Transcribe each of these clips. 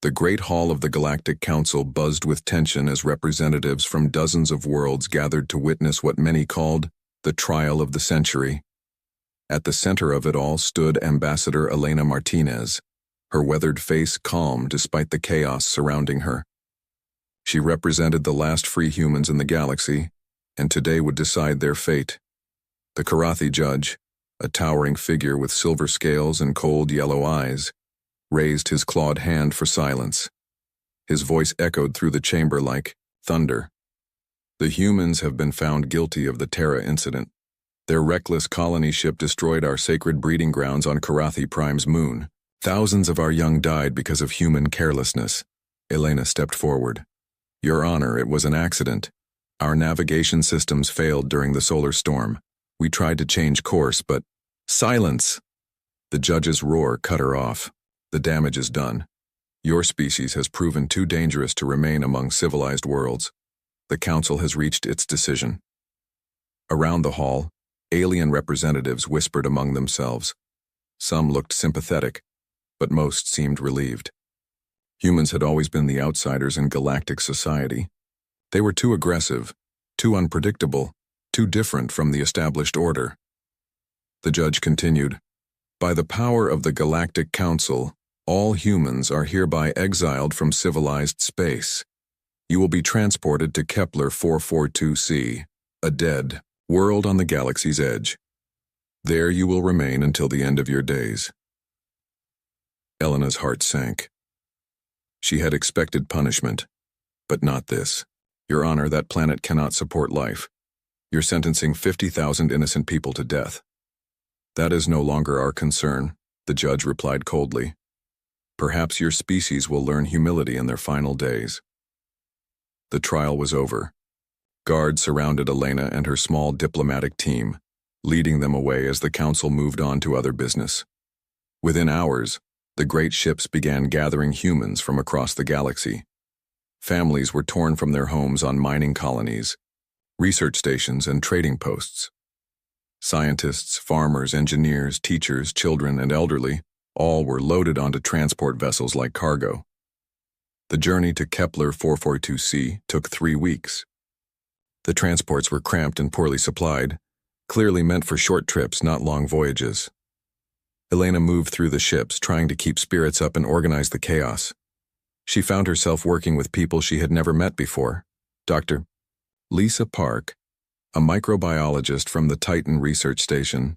The Great Hall of the Galactic Council buzzed with tension as representatives from dozens of worlds gathered to witness what many called the trial of the century. At the center of it all stood Ambassador Elena Martinez, her weathered face calm despite the chaos surrounding her. She represented the last free humans in the galaxy, and today would decide their fate. The Karathi judge, a towering figure with silver scales and cold yellow eyes, raised his clawed hand for silence. His voice echoed through the chamber like thunder. The humans have been found guilty of the Terra incident. Their reckless colony ship destroyed our sacred breeding grounds on Karathi Prime's moon. Thousands of our young died because of human carelessness. Elena stepped forward. Your Honor, it was an accident. Our navigation systems failed during the solar storm. We tried to change course, but— Silence! The judge's roar cut her off. The damage is done. Your species has proven too dangerous to remain among civilized worlds. The Council has reached its decision. Around the hall, alien representatives whispered among themselves. Some looked sympathetic, but most seemed relieved. Humans had always been the outsiders in galactic society. They were too aggressive, too unpredictable, too different from the established order. The judge continued, By the power of the Galactic Council, all humans are hereby exiled from civilized space. You will be transported to Kepler 442c, a dead world on the galaxy's edge. There you will remain until the end of your days. Elena's heart sank. She had expected punishment, but not this. Your Honor, that planet cannot support life. You're sentencing 50,000 innocent people to death. That is no longer our concern, the judge replied coldly. Perhaps your species will learn humility in their final days. The trial was over. Guards surrounded Elena and her small diplomatic team, leading them away as the council moved on to other business. Within hours, the great ships began gathering humans from across the galaxy. Families were torn from their homes on mining colonies, research stations, and trading posts. Scientists, farmers, engineers, teachers, children, and elderly all were loaded onto transport vessels like cargo. The journey to Kepler 442c took 3 weeks. The transports were cramped and poorly supplied, clearly meant for short trips, not long voyages. Elena moved through the ships, trying to keep spirits up and organize the chaos. She found herself working with people she had never met before. Dr. Lisa Park, a microbiologist from the Titan Research Station,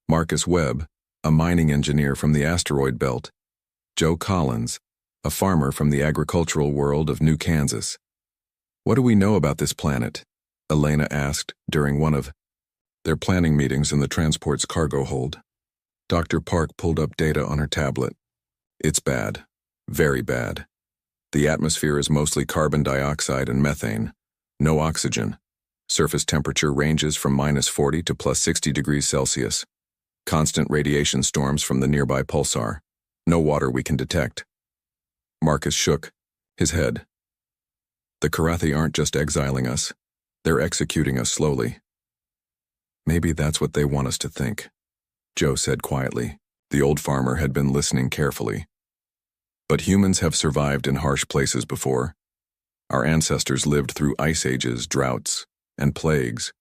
Marcus Webb, a mining engineer from the asteroid belt, Joe Collins, a farmer from the agricultural world of New Kansas. What do we know about this planet? Elena asked during one of their planning meetings in the transport's cargo hold. Dr. Park pulled up data on her tablet. It's bad. Very bad. The atmosphere is mostly carbon dioxide and methane. No oxygen. Surface temperature ranges from -40 to +60 degrees Celsius. Constant radiation storms from the nearby pulsar. No water we can detect. Marcus shook his head. The Karathi aren't just exiling us. They're executing us slowly. Maybe that's what they want us to think, Joe said quietly. The old farmer had been listening carefully. But humans have survived in harsh places before. Our ancestors lived through ice ages, droughts, and plagues.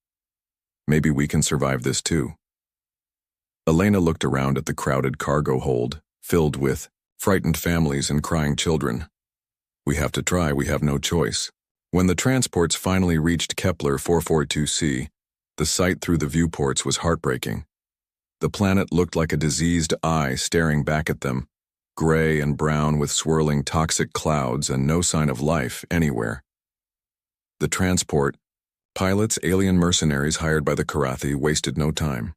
Maybe we can survive this too. Elena looked around at the crowded cargo hold, filled with frightened families and crying children. We have to try, we have no choice. When the transports finally reached Kepler 442c, the sight through the viewports was heartbreaking. The planet looked like a diseased eye staring back at them, gray and brown with swirling toxic clouds and no sign of life anywhere. The transport, pilots, alien mercenaries hired by the Karathi, wasted no time.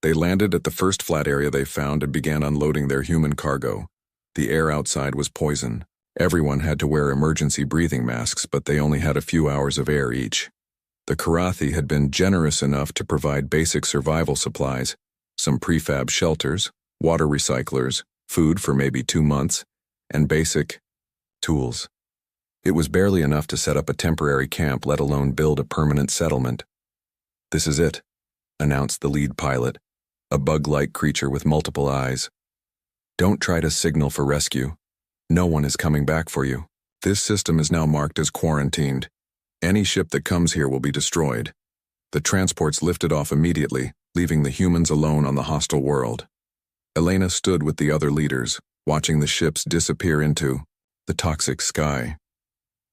They landed at the first flat area they found and began unloading their human cargo. The air outside was poison. Everyone had to wear emergency breathing masks, but they only had a few hours of air each. The Karathi had been generous enough to provide basic survival supplies, some prefab shelters, water recyclers, food for maybe 2 months, and basic tools. It was barely enough to set up a temporary camp, let alone build a permanent settlement. This is it, announced the lead pilot, a bug-like creature with multiple eyes. Don't try to signal for rescue. No one is coming back for you. This system is now marked as quarantined. Any ship that comes here will be destroyed. The transports lifted off immediately, leaving the humans alone on the hostile world. Elena stood with the other leaders, watching the ships disappear into the toxic sky.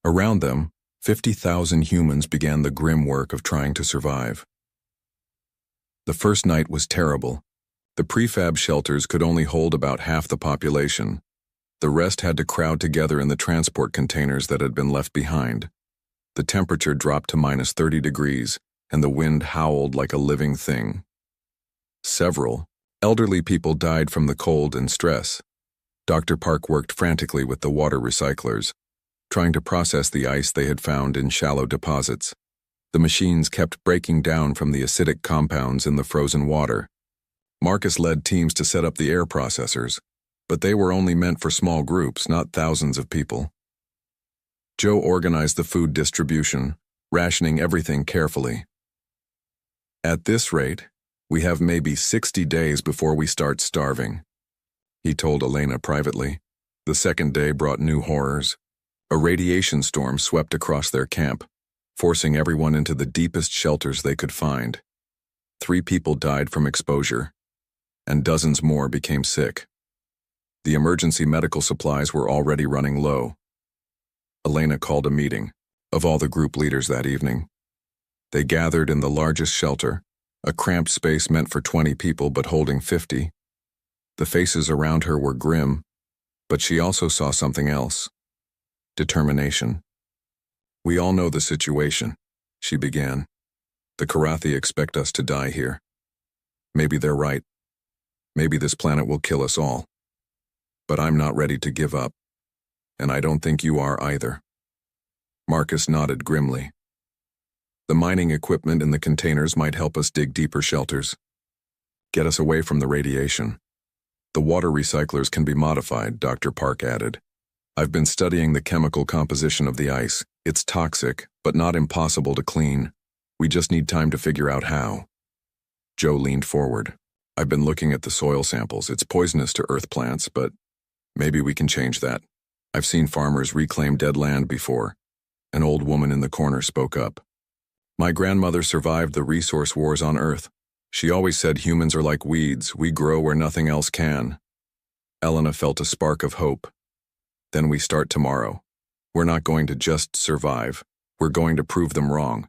Around them, 50,000 humans began the grim work of trying to survive. The first night was terrible. The prefab shelters could only hold about half the population. The rest had to crowd together in the transport containers that had been left behind. The temperature dropped to minus 30 degrees, and the wind howled like a living thing. Several elderly people died from the cold and stress. Dr. Park worked frantically with the water recyclers, trying to process the ice they had found in shallow deposits. The machines kept breaking down from the acidic compounds in the frozen water. Marcus led teams to set up the air processors, but they were only meant for small groups, not thousands of people. Joe organized the food distribution, rationing everything carefully. At this rate, we have maybe 60 days before we start starving, he told Elena privately. The second day brought new horrors. A radiation storm swept across their camp, forcing everyone into the deepest shelters they could find. 3 people died from exposure, and dozens more became sick. The emergency medical supplies were already running low. Elena called a meeting of all the group leaders that evening. They gathered in the largest shelter, a cramped space meant for 20 people but holding 50. The faces around her were grim, but she also saw something else. Determination. We all know the situation, she began. The Karathi expect us to die here. Maybe they're right. Maybe this planet will kill us all. But I'm not ready to give up, and I don't think you are either. Marcus nodded grimly. The mining equipment in the containers might help us dig deeper shelters. Get us away from the radiation. The water recyclers can be modified, Dr. Park added. I've been studying the chemical composition of the ice. It's toxic, but not impossible to clean. We just need time to figure out how. Joe leaned forward. I've been looking at the soil samples. It's poisonous to earth plants, but maybe we can change that. I've seen farmers reclaim dead land before. An old woman in the corner spoke up. My grandmother survived the resource wars on Earth. She always said humans are like weeds, we grow where nothing else can. Elena felt a spark of hope. Then we start tomorrow. We're not going to just survive. We're going to prove them wrong.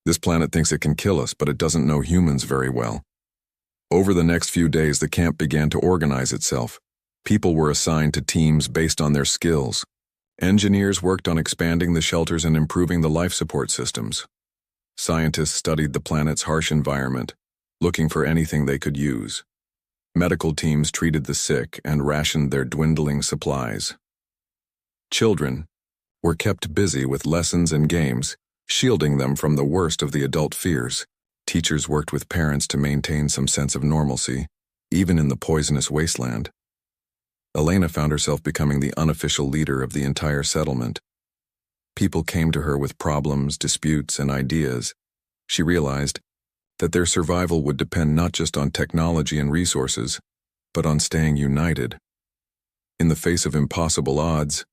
This planet thinks it can kill us, but it doesn't know humans very well. Over the next few days, the camp began to organize itself. People were assigned to teams based on their skills. Engineers worked on expanding the shelters and improving the life support systems. Scientists studied the planet's harsh environment, looking for anything they could use. Medical teams treated the sick and rationed their dwindling supplies. Children were kept busy with lessons and games, shielding them from the worst of the adult fears. Teachers worked with parents to maintain some sense of normalcy, even in the poisonous wasteland. Elena found herself becoming the unofficial leader of the entire settlement. People came to her with problems, disputes, and ideas. She realized that their survival would depend not just on technology and resources, but on staying united. In the face of impossible odds,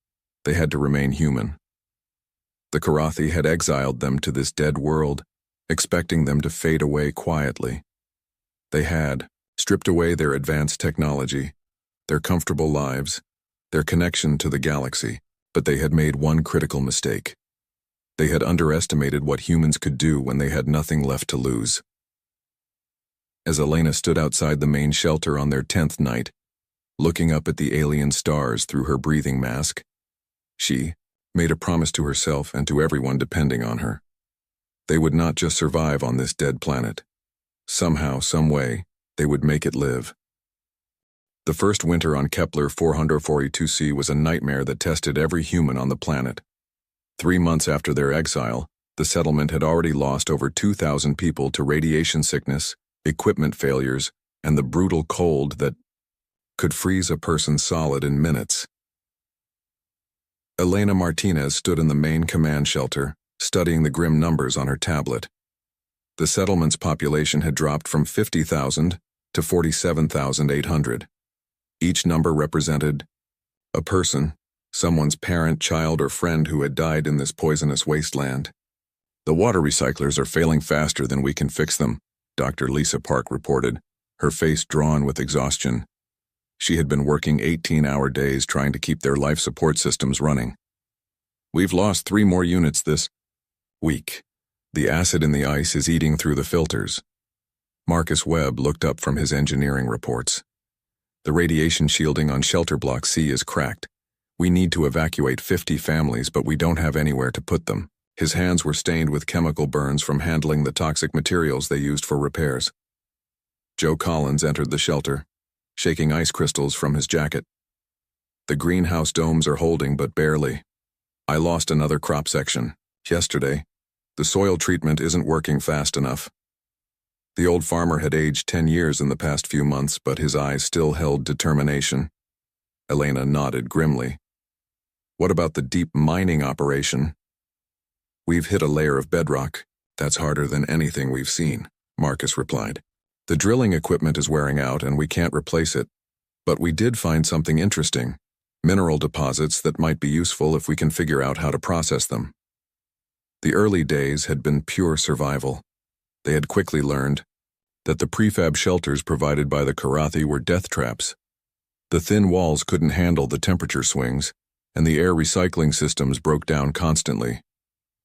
they had to remain human. The Karathi had exiled them to this dead world, expecting them to fade away quietly. They had stripped away their advanced technology, their comfortable lives, their connection to the galaxy, but they had made one critical mistake. They had underestimated what humans could do when they had nothing left to lose. As Elena stood outside the main shelter on their 10th night, looking up at the alien stars through her breathing mask, she made a promise to herself and to everyone depending on her. They would not just survive on this dead planet. Somehow, some way, they would make it live. The first winter on Kepler 442c was a nightmare that tested every human on the planet. 3 months after their exile, the settlement had already lost over 2,000 people to radiation sickness, equipment failures, and the brutal cold that could freeze a person solid in minutes. Elena Martinez stood in the main command shelter, studying the grim numbers on her tablet. The settlement's population had dropped from 50,000 to 47,800. Each number represented a person Someone's parent, child, or friend who had died in this poisonous wasteland. The water recyclers are failing faster than we can fix them, Dr. Lisa Park reported, her face drawn with exhaustion. She had been working 18-hour days trying to keep their life support systems running. We've lost 3 more units this week. The acid in the ice is eating through the filters. Marcus Webb looked up from his engineering reports. The radiation shielding on Shelter Block C is cracked. We need to evacuate 50 families, but we don't have anywhere to put them. His hands were stained with chemical burns from handling the toxic materials they used for repairs. Joe Collins entered the shelter, shaking ice crystals from his jacket. The greenhouse domes are holding, but barely. I lost another crop section yesterday. The soil treatment isn't working fast enough. The old farmer had aged 10 years in the past few months, but his eyes still held determination. Elena nodded grimly. What about the deep mining operation? We've hit a layer of bedrock. That's harder than anything we've seen, Marcus replied. The drilling equipment is wearing out and we can't replace it. But we did find something interesting, mineral deposits that might be useful if we can figure out how to process them. The early days had been pure survival. They had quickly learned that the prefab shelters provided by the Karathi were death traps. The thin walls couldn't handle the temperature swings, and the air recycling systems broke down constantly.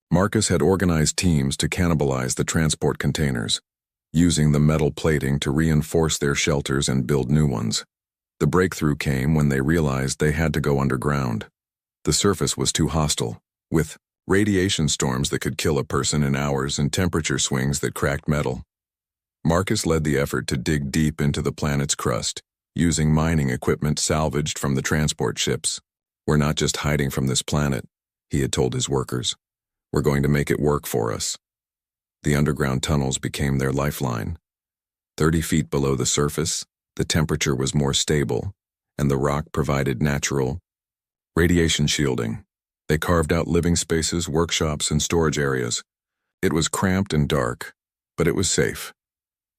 Marcus had organized teams to cannibalize the transport containers, using the metal plating to reinforce their shelters and build new ones. The breakthrough came when they realized they had to go underground. The surface was too hostile, with radiation storms that could kill a person in hours and temperature swings that cracked metal. Marcus led the effort to dig deep into the planet's crust, using mining equipment salvaged from the transport ships. We're not just hiding from this planet, he had told his workers. We're going to make it work for us. The underground tunnels became their lifeline. 30 feet below the surface, the temperature was more stable, and the rock provided natural radiation shielding. They carved out living spaces, workshops, and storage areas. It was cramped and dark, but it was safe.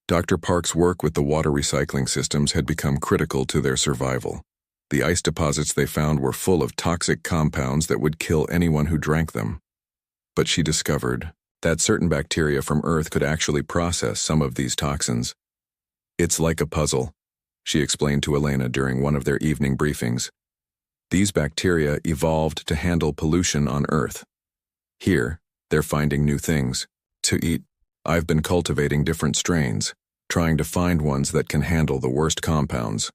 Dr. Park's work with the water recycling systems had become critical to their survival. The ice deposits they found were full of toxic compounds that would kill anyone who drank them. But she discovered that certain bacteria from Earth could actually process some of these toxins. It's like a puzzle, she explained to Elena during one of their evening briefings. These bacteria evolved to handle pollution on Earth. Here, they're finding new things to eat. I've been cultivating different strains, trying to find ones that can handle the worst compounds.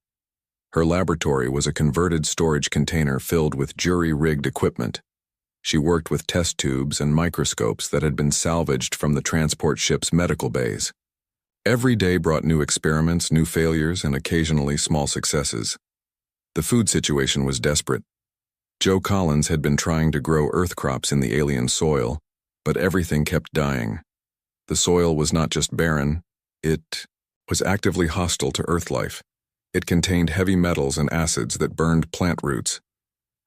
Her laboratory was a converted storage container filled with jury-rigged equipment. She worked with test tubes and microscopes that had been salvaged from the transport ship's medical bays. Every day brought new experiments, new failures, and occasionally small successes. The food situation was desperate. Joe Collins had been trying to grow earth crops in the alien soil, but everything kept dying. The soil was not just barren, it was actively hostile to earth life. It contained heavy metals and acids that burned plant roots.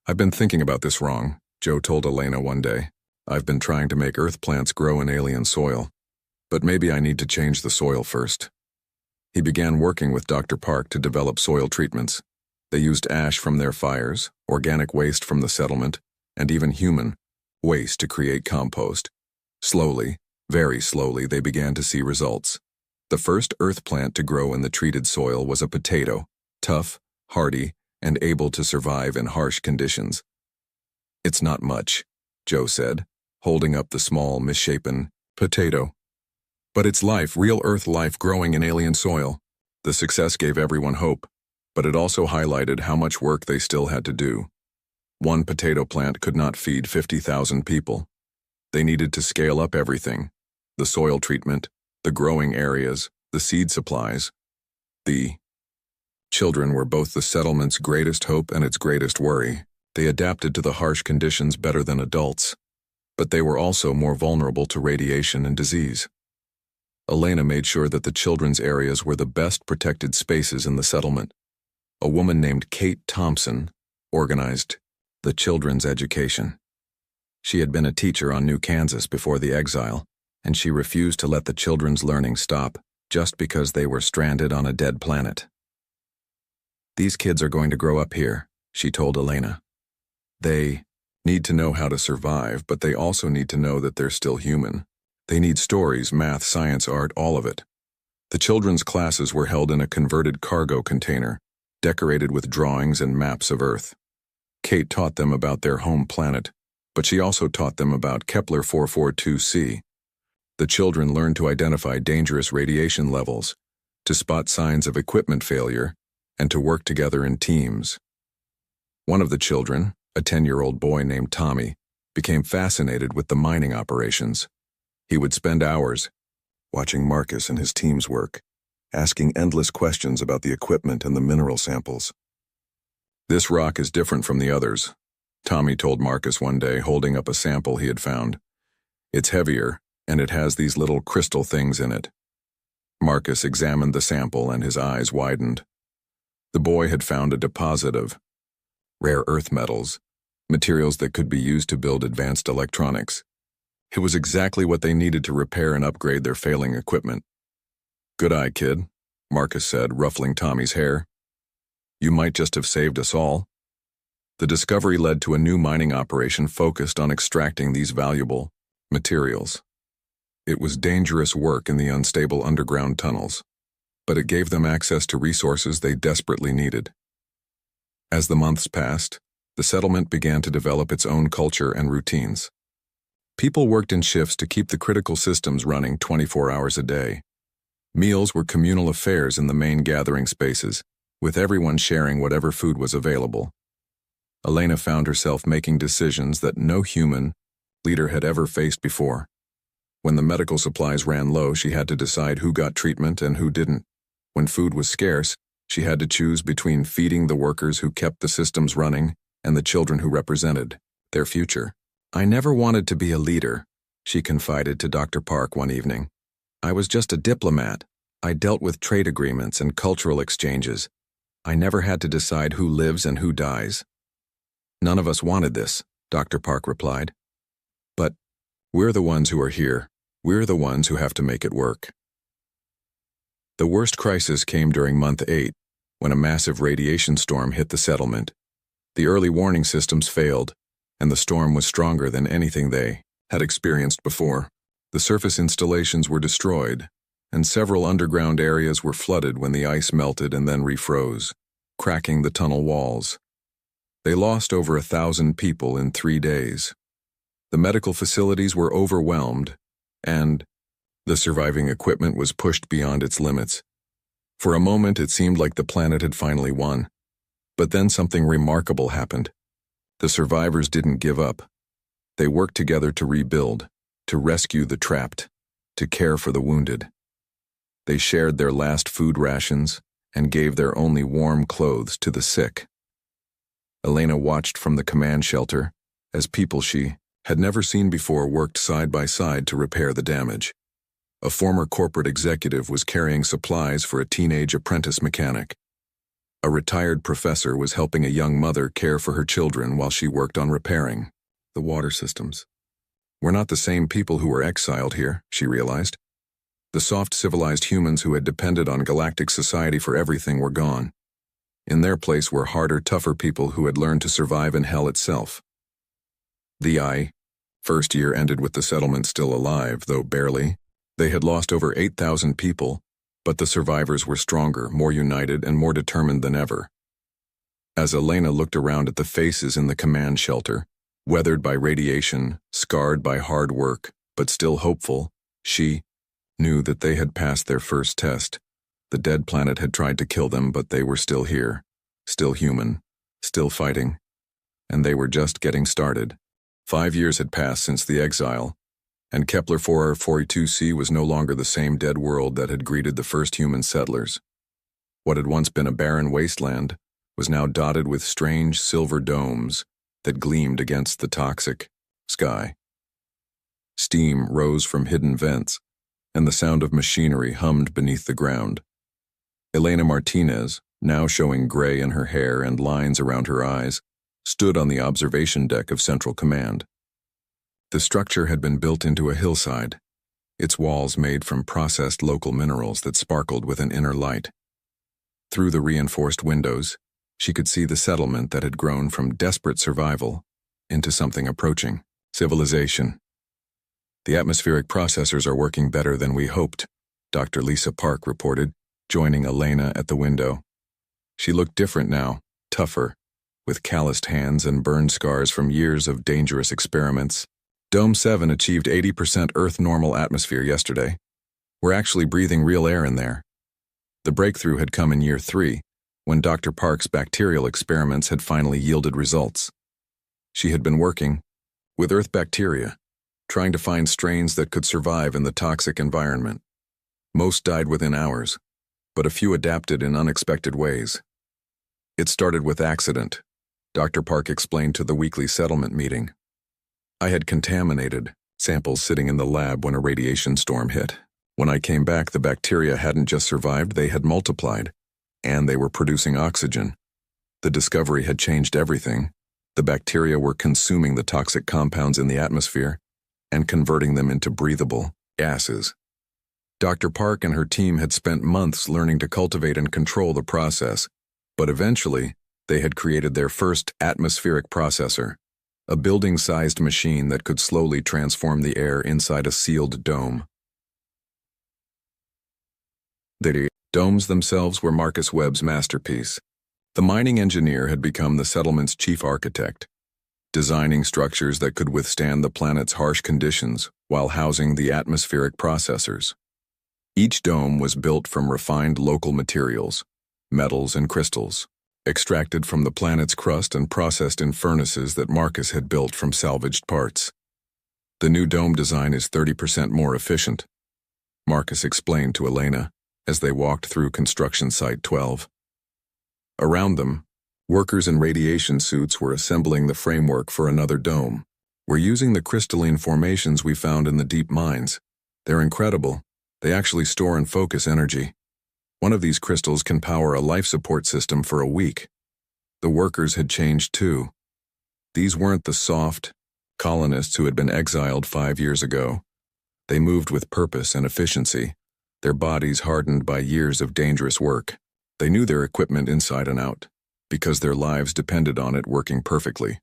I've been thinking about this wrong, Joe told Elena one day. I've been trying to make earth plants grow in alien soil, but maybe I need to change the soil first. He began working with Dr. Park to develop soil treatments. They used ash from their fires, organic waste from the settlement, and even human waste to create compost. Slowly, very slowly, they began to see results. The first earth plant to grow in the treated soil was a potato, tough, hardy, and able to survive in harsh conditions. It's not much, Joe said, holding up the small, misshapen potato. But it's life, real earth life growing in alien soil. The success gave everyone hope, but it also highlighted how much work they still had to do. One potato plant could not feed 50,000 people. They needed to scale up everything: the soil treatment, the growing areas, the seed supplies. The children were both the settlement's greatest hope and its greatest worry. They adapted to the harsh conditions better than adults, but they were also more vulnerable to radiation and disease. Elena made sure that the children's areas were the best protected spaces in the settlement. A woman named Kate Thompson organized the children's education. She had been a teacher on New Kansas before the exile, and she refused to let the children's learning stop just because they were stranded on a dead planet. These kids are going to grow up here, she told Elena. They need to know how to survive, but they also need to know that they're still human. They need stories, math, science, art, all of it. The children's classes were held in a converted cargo container, decorated with drawings and maps of Earth. Kate taught them about their home planet, but she also taught them about Kepler 442c. The children learned to identify dangerous radiation levels, to spot signs of equipment failure, and to work together in teams. One of the children, a 10-year-old boy named Tommy, became fascinated with the mining operations. He would spend hours watching Marcus and his team's work, asking endless questions about the equipment and the mineral samples. "This rock is different from the others," Tommy told Marcus one day, holding up a sample he had found. "It's heavier, and it has these little crystal things in it." Marcus examined the sample and his eyes widened. The boy had found a deposit of rare earth metals, materials that could be used to build advanced electronics. It was exactly what they needed to repair and upgrade their failing equipment. "Good eye, kid," Marcus said, ruffling Tommy's hair. "You might just have saved us all." The discovery led to a new mining operation focused on extracting these valuable materials. It was dangerous work in the unstable underground tunnels, but it gave them access to resources they desperately needed. As the months passed, the settlement began to develop its own culture and routines. People worked in shifts to keep the critical systems running 24 hours a day. Meals were communal affairs in the main gathering spaces, with everyone sharing whatever food was available. Elena found herself making decisions that no human leader had ever faced before. When the medical supplies ran low, she had to decide who got treatment and who didn't. When food was scarce, she had to choose between feeding the workers who kept the systems running and the children who represented their future. "I never wanted to be a leader," she confided to Dr. Park one evening. "I was just a diplomat. I dealt with trade agreements and cultural exchanges. I never had to decide who lives and who dies." "None of us wanted this," Dr. Park replied. "But we're the ones who are here. We're the ones who have to make it work." The worst crisis came during month 8, when a massive radiation storm hit the settlement. The early warning systems failed, and the storm was stronger than anything they had experienced before. The surface installations were destroyed, and several underground areas were flooded when the ice melted and then refroze, cracking the tunnel walls. They lost over 1,000 people in 3 days. The medical facilities were overwhelmed, and the surviving equipment was pushed beyond its limits. For a moment, it seemed like the planet had finally won. But then something remarkable happened. The survivors didn't give up. They worked together to rebuild, to rescue the trapped, to care for the wounded. They shared their last food rations and gave their only warm clothes to the sick. Elena watched from the command shelter as people she had never seen before worked side by side to repair the damage. A former corporate executive was carrying supplies for a teenage apprentice mechanic. A retired professor was helping a young mother care for her children while she worked on repairing the water systems. "We're not the same people who were exiled here," she realized. The soft, civilized humans who had depended on galactic society for everything were gone. In their place were harder, tougher people who had learned to survive in hell itself. The first year ended with the settlement still alive, though barely. They had lost over 8,000 people, but the survivors were stronger, more united, and more determined than ever. As Elena looked around at the faces in the command shelter, weathered by radiation, scarred by hard work, but still hopeful, she knew that they had passed their first test. The dead planet had tried to kill them, but they were still here, still human, still fighting, and they were just getting started. 5 years had passed since the exile, and Kepler 442c was no longer the same dead world that had greeted the first human settlers. What had once been a barren wasteland was now dotted with strange silver domes that gleamed against the toxic sky. Steam rose from hidden vents, and the sound of machinery hummed beneath the ground. Elena Martinez, now showing gray in her hair and lines around her eyes, stood on the observation deck of Central Command. The structure had been built into a hillside, its walls made from processed local minerals that sparkled with an inner light. Through the reinforced windows, she could see the settlement that had grown from desperate survival into something approaching civilization. The atmospheric processors are working better than we hoped, Dr. Lisa Park reported, joining Elena at the window. She looked different now, tougher, with calloused hands and burn scars from years of dangerous experiments. Dome 7 achieved 80% Earth-normal atmosphere yesterday. We're actually breathing real air in there. The breakthrough had come in year 3, when Dr. Park's bacterial experiments had finally yielded results. She had been working with Earth bacteria, trying to find strains that could survive in the toxic environment. Most died within hours, but a few adapted in unexpected ways. It started with accident, Dr. Park explained to the weekly settlement meeting. I had contaminated samples sitting in the lab when a radiation storm hit. When I came back, the bacteria hadn't just survived, they had multiplied, and they were producing oxygen. The discovery had changed everything. The bacteria were consuming the toxic compounds in the atmosphere and converting them into breathable gases. Dr. Park and her team had spent months learning to cultivate and control the process, but eventually, they had created their first atmospheric processor, a building-sized machine that could slowly transform the air inside a sealed dome. The domes themselves were Marcus Webb's masterpiece. The mining engineer had become the settlement's chief architect, designing structures that could withstand the planet's harsh conditions while housing the atmospheric processors. Each dome was built from refined local materials, metals and crystals, extracted from the planet's crust and processed in furnaces that Marcus had built from salvaged parts. The new dome design is 30% more efficient, Marcus explained to Elena as they walked through construction site 12. Around them, workers in radiation suits were assembling the framework for another dome. We're using the crystalline formations we found in the deep mines. They're incredible. They actually store and focus energy. One of these crystals can power a life support system for a week. The workers had changed too. These weren't the soft colonists who had been exiled 5 years ago. They moved with purpose and efficiency, their bodies hardened by years of dangerous work. They knew their equipment inside and out, because their lives depended on it working perfectly.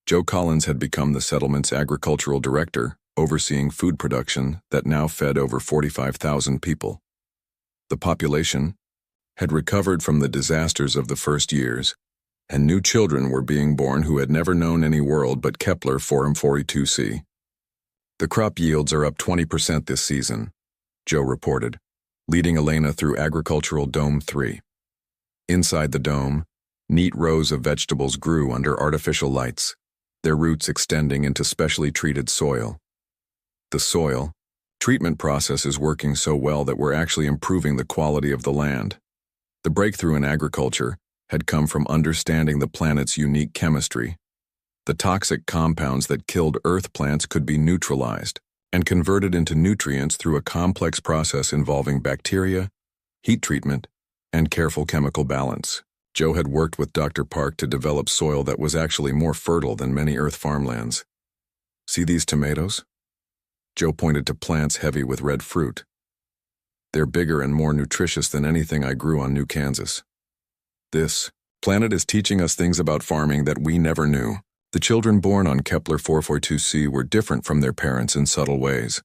Joe Collins had become the settlement's agricultural director, overseeing food production that now fed over 45,000 people. The population had recovered from the disasters of the first years, and new children were being born who had never known any world but Kepler 4m42c. The crop yields are up 20% this season, Joe reported, leading Elena through Agricultural Dome 3. Inside the dome, neat rows of vegetables grew under artificial lights, their roots extending into specially treated soil. The soil treatment process is working so well that we're actually improving the quality of the land. The breakthrough in agriculture had come from understanding the planet's unique chemistry. The toxic compounds that killed Earth plants could be neutralized and converted into nutrients through a complex process involving bacteria, heat treatment, and careful chemical balance. Joe had worked with Dr. Park to develop soil that was actually more fertile than many Earth farmlands. See these tomatoes? Joe pointed to plants heavy with red fruit. They're bigger and more nutritious than anything I grew on New Kansas. This planet is teaching us things about farming that we never knew. The children born on Kepler 442c were different from their parents in subtle ways.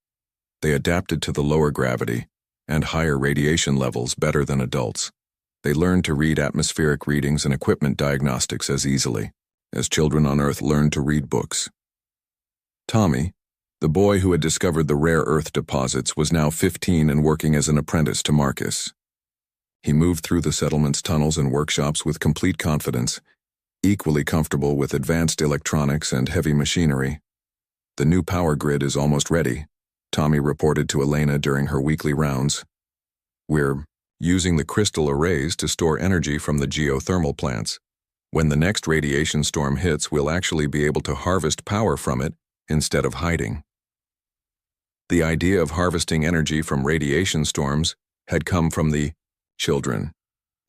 They adapted to the lower gravity and higher radiation levels better than adults. They learned to read atmospheric readings and equipment diagnostics as easily as children on Earth learned to read books. Tommy, the boy who had discovered the rare Earth deposits, was now 15 and working as an apprentice to Marcus. He moved through the settlement's tunnels and workshops with complete confidence, equally comfortable with advanced electronics and heavy machinery. The new power grid is almost ready, Tommy reported to Elena during her weekly rounds. We're using the crystal arrays to store energy from the geothermal plants. When the next radiation storm hits, we'll actually be able to harvest power from it instead of hiding. The idea of harvesting energy from radiation storms had come from the children.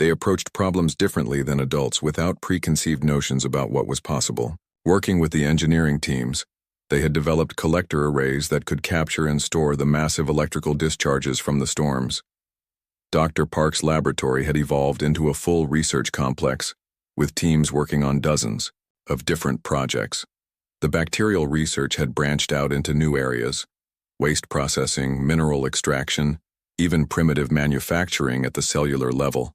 They approached problems differently than adults without preconceived notions about what was possible. Working with the engineering teams, they had developed collector arrays that could capture and store the massive electrical discharges from the storms. Dr. Park's laboratory had evolved into a full research complex, with teams working on dozens of different projects. The bacterial research had branched out into new areas: waste processing, mineral extraction, even primitive manufacturing at the cellular level.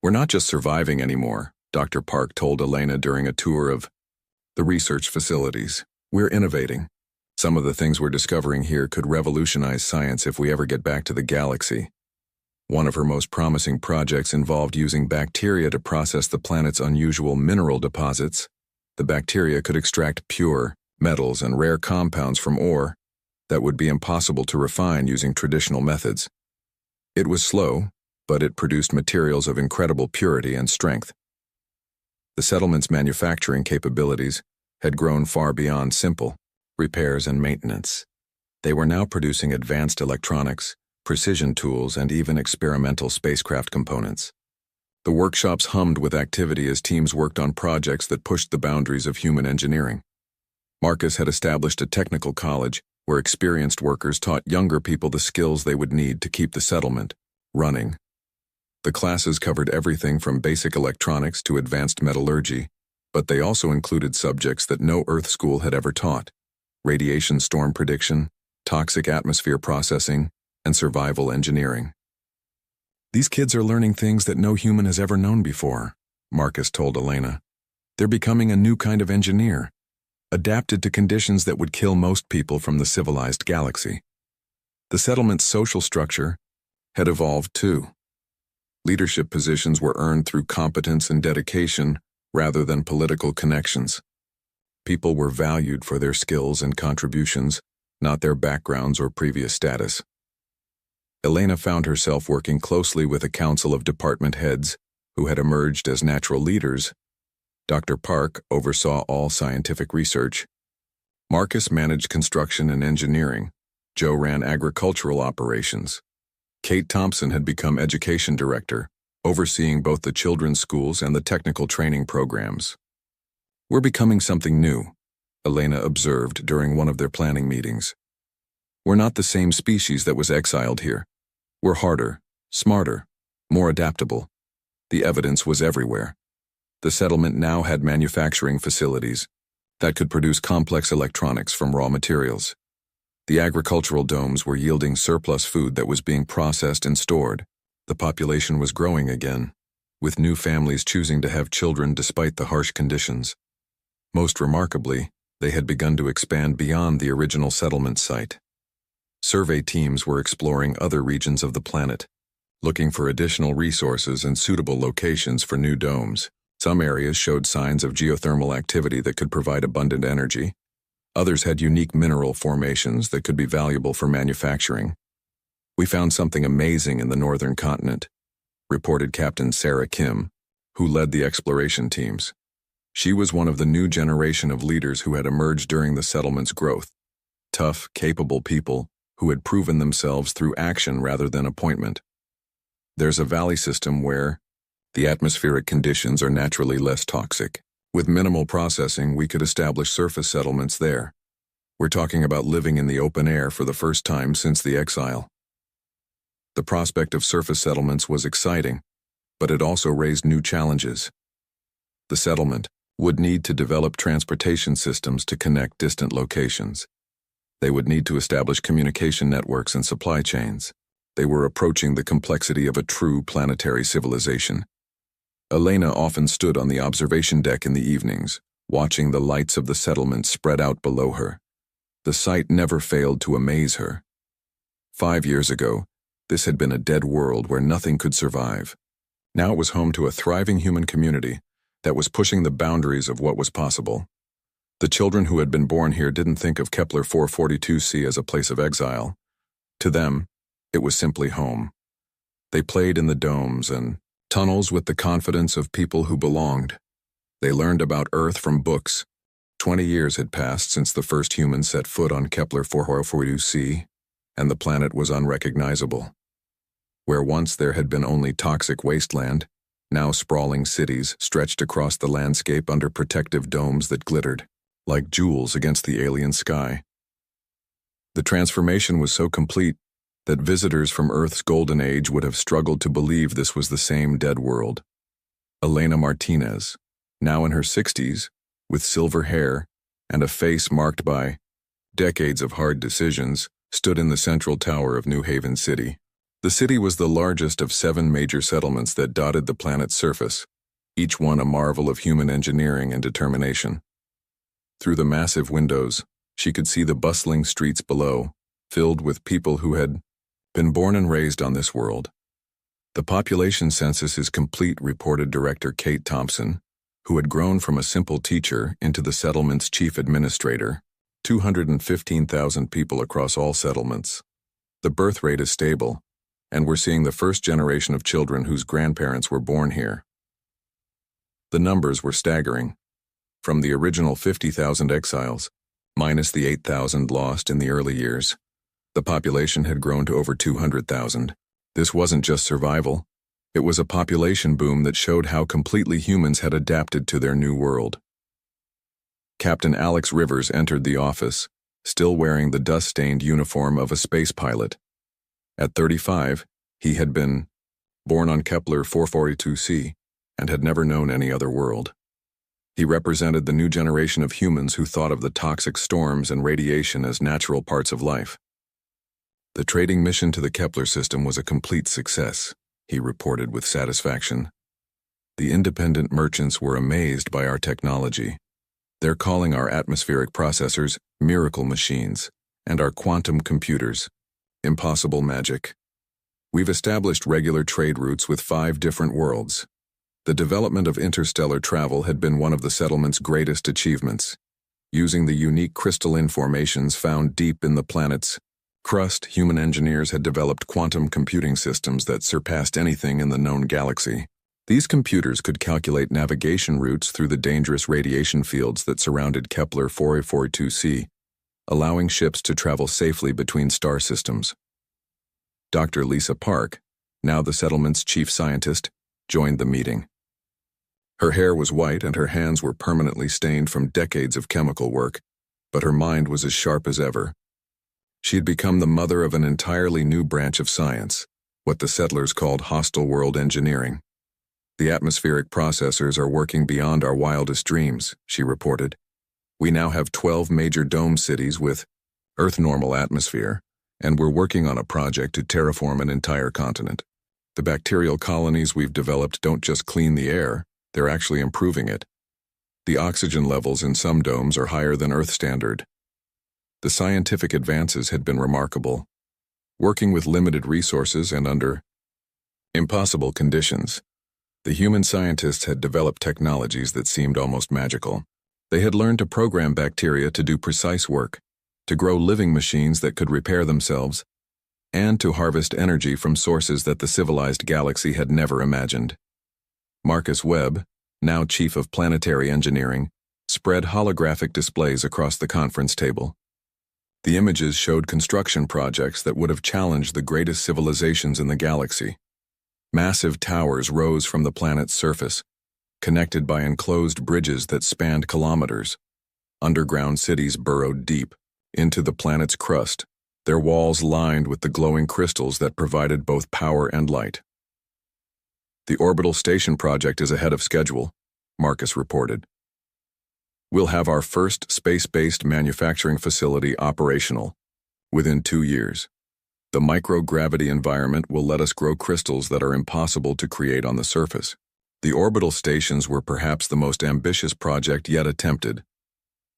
"We're not just surviving anymore," Dr. Park told Elena during a tour of the research facilities. "We're innovating. Some of the things we're discovering here could revolutionize science if we ever get back to the galaxy." One of her most promising projects involved using bacteria to process the planet's unusual mineral deposits. The bacteria could extract pure metals and rare compounds from ore that would be impossible to refine using traditional methods. It was slow, but it produced materials of incredible purity and strength. The settlement's manufacturing capabilities had grown far beyond simple repairs and maintenance. They were now producing advanced electronics, precision tools, and even experimental spacecraft components. The workshops hummed with activity as teams worked on projects that pushed the boundaries of human engineering. Marcus had established a technical college where experienced workers taught younger people the skills they would need to keep the settlement running. The classes covered everything from basic electronics to advanced metallurgy, but they also included subjects that no Earth school had ever taught: radiation storm prediction, toxic atmosphere processing, and survival engineering. "These kids are learning things that no human has ever known before," Marcus told Elena. "They're becoming a new kind of engineer, adapted to conditions that would kill most people from the civilized galaxy." The settlement's social structure had evolved too. Leadership positions were earned through competence and dedication rather than political connections. People were valued for their skills and contributions, not their backgrounds or previous status. Elena found herself working closely with a council of department heads who had emerged as natural leaders. Dr. Park oversaw all scientific research. Marcus managed construction and engineering. Joe ran agricultural operations. Kate Thompson had become education director, overseeing both the children's schools and the technical training programs. "We're becoming something new," Elena observed during one of their planning meetings. "We're not the same species that was exiled here. We're harder, smarter, more adaptable." The evidence was everywhere. The settlement now had manufacturing facilities that could produce complex electronics from raw materials. The agricultural domes were yielding surplus food that was being processed and stored. The population was growing again, with new families choosing to have children despite the harsh conditions. Most remarkably, they had begun to expand beyond the original settlement site. Survey teams were exploring other regions of the planet, looking for additional resources and suitable locations for new domes. Some areas showed signs of geothermal activity that could provide abundant energy. Others had unique mineral formations that could be valuable for manufacturing. "We found something amazing in the northern continent," reported Captain Sarah Kim, who led the exploration teams. She was one of the new generation of leaders who had emerged during the settlement's growth. Tough, capable people who had proven themselves through action rather than appointment. "There's a valley system where the atmospheric conditions are naturally less toxic. With minimal processing, we could establish surface settlements there. We're talking about living in the open air for the first time since the exile." The prospect of surface settlements was exciting, but it also raised new challenges. The settlement would need to develop transportation systems to connect distant locations. They would need to establish communication networks and supply chains. They were approaching the complexity of a true planetary civilization. Elena often stood on the observation deck in the evenings, watching the lights of the settlement spread out below her. The sight never failed to amaze her. 5 years ago, this had been a dead world where nothing could survive. Now it was home to a thriving human community that was pushing the boundaries of what was possible. The children who had been born here didn't think of Kepler 442c as a place of exile. To them, it was simply home. They played in the domes and tunnels with the confidence of people who belonged. They learned about Earth from books. 20 years had passed since the first humans set foot on Kepler 442c, and the planet was unrecognizable. Where once there had been only toxic wasteland, now sprawling cities stretched across the landscape under protective domes that glittered like jewels against the alien sky. The transformation was so complete that visitors from Earth's golden age would have struggled to believe this was the same dead world. Elena Martinez, now in her 60s, with silver hair, and a face marked by decades of hard decisions stood in the central tower of New Haven City. The city was the largest of 7 major settlements that dotted the planet's surface, each one a marvel of human engineering and determination. Through the massive windows, she could see the bustling streets below, filled with people who had been born and raised on this world. The population census is complete, reported Director Kate Thompson, who had grown from a simple teacher into the settlement's chief administrator. 215,000 people across all settlements. The birth rate is stable, and we're seeing the first generation of children whose grandparents were born here. The numbers were staggering. From the original 50,000 exiles, minus the 8,000 lost in the early years, the population had grown to over 200,000. This wasn't just survival. It was a population boom that showed how completely humans had adapted to their new world. Captain Alex Rivers entered the office, still wearing the dust-stained uniform of a space pilot. At 35, he had been born on Kepler 442c and had never known any other world. He represented the new generation of humans who thought of the toxic storms and radiation as natural parts of life. The trading mission to the Kepler system was a complete success, he reported with satisfaction. The independent merchants were amazed by our technology. They're calling our atmospheric processors miracle machines and our quantum computers impossible magic. We've established regular trade routes with 5 different worlds. The development of interstellar travel had been one of the settlement's greatest achievements. Using the unique crystalline formations found deep in the planet's crust, human engineers had developed quantum computing systems that surpassed anything in the known galaxy. These computers could calculate navigation routes through the dangerous radiation fields that surrounded Kepler 442c, allowing ships to travel safely between star systems. Dr. Lisa Park, now the settlement's chief scientist, joined the meeting. Her hair was white and her hands were permanently stained from decades of chemical work, but her mind was as sharp as ever. She had become the mother of an entirely new branch of science, what the settlers called hostile world engineering. The atmospheric processors are working beyond our wildest dreams, she reported. We now have 12 major dome cities with Earth-normal atmosphere, and we're working on a project to terraform an entire continent. The bacterial colonies we've developed don't just clean the air, they're actually improving it. The oxygen levels in some domes are higher than Earth standard. The scientific advances had been remarkable. Working with limited resources and under impossible conditions, the human scientists had developed technologies that seemed almost magical. They had learned to program bacteria to do precise work, to grow living machines that could repair themselves, and to harvest energy from sources that the civilized galaxy had never imagined. Marcus Webb, now chief of planetary engineering, spread holographic displays across the conference table. The images showed construction projects that would have challenged the greatest civilizations in the galaxy. Massive towers rose from the planet's surface, connected by enclosed bridges that spanned kilometers. Underground cities burrowed deep into the planet's crust, their walls lined with the glowing crystals that provided both power and light. The orbital station project is ahead of schedule, Marcus reported. We'll have our first space-based manufacturing facility operational within 2 years. The microgravity environment will let us grow crystals that are impossible to create on the surface. The orbital stations were perhaps the most ambitious project yet attempted.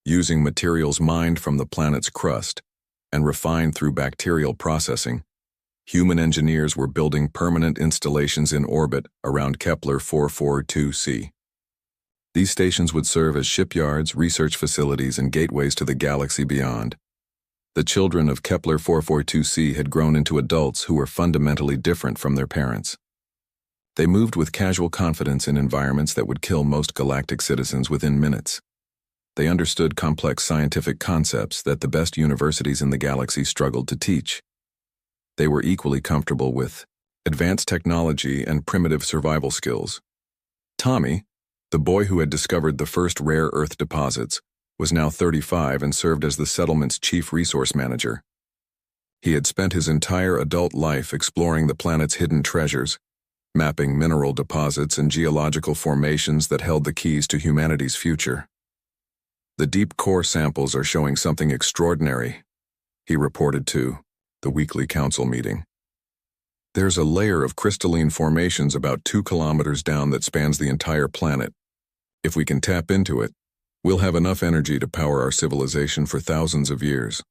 Using materials mined from the planet's crust and refined through bacterial processing, human engineers were building permanent installations in orbit around Kepler 442c. These stations would serve as shipyards, research facilities, and gateways to the galaxy beyond. The children of Kepler 442c had grown into adults who were fundamentally different from their parents. They moved with casual confidence in environments that would kill most galactic citizens within minutes. They understood complex scientific concepts that the best universities in the galaxy struggled to teach. They were equally comfortable with advanced technology and primitive survival skills. Tommy, the boy who had discovered the first rare earth deposits, was now 35 and served as the settlement's chief resource manager. He had spent his entire adult life exploring the planet's hidden treasures, mapping mineral deposits and geological formations that held the keys to humanity's future. The deep core samples are showing something extraordinary, he reported to the weekly council meeting. There's a layer of crystalline formations about 2 kilometers down that spans the entire planet. If we can tap into it, we'll have enough energy to power our civilization for thousands of years.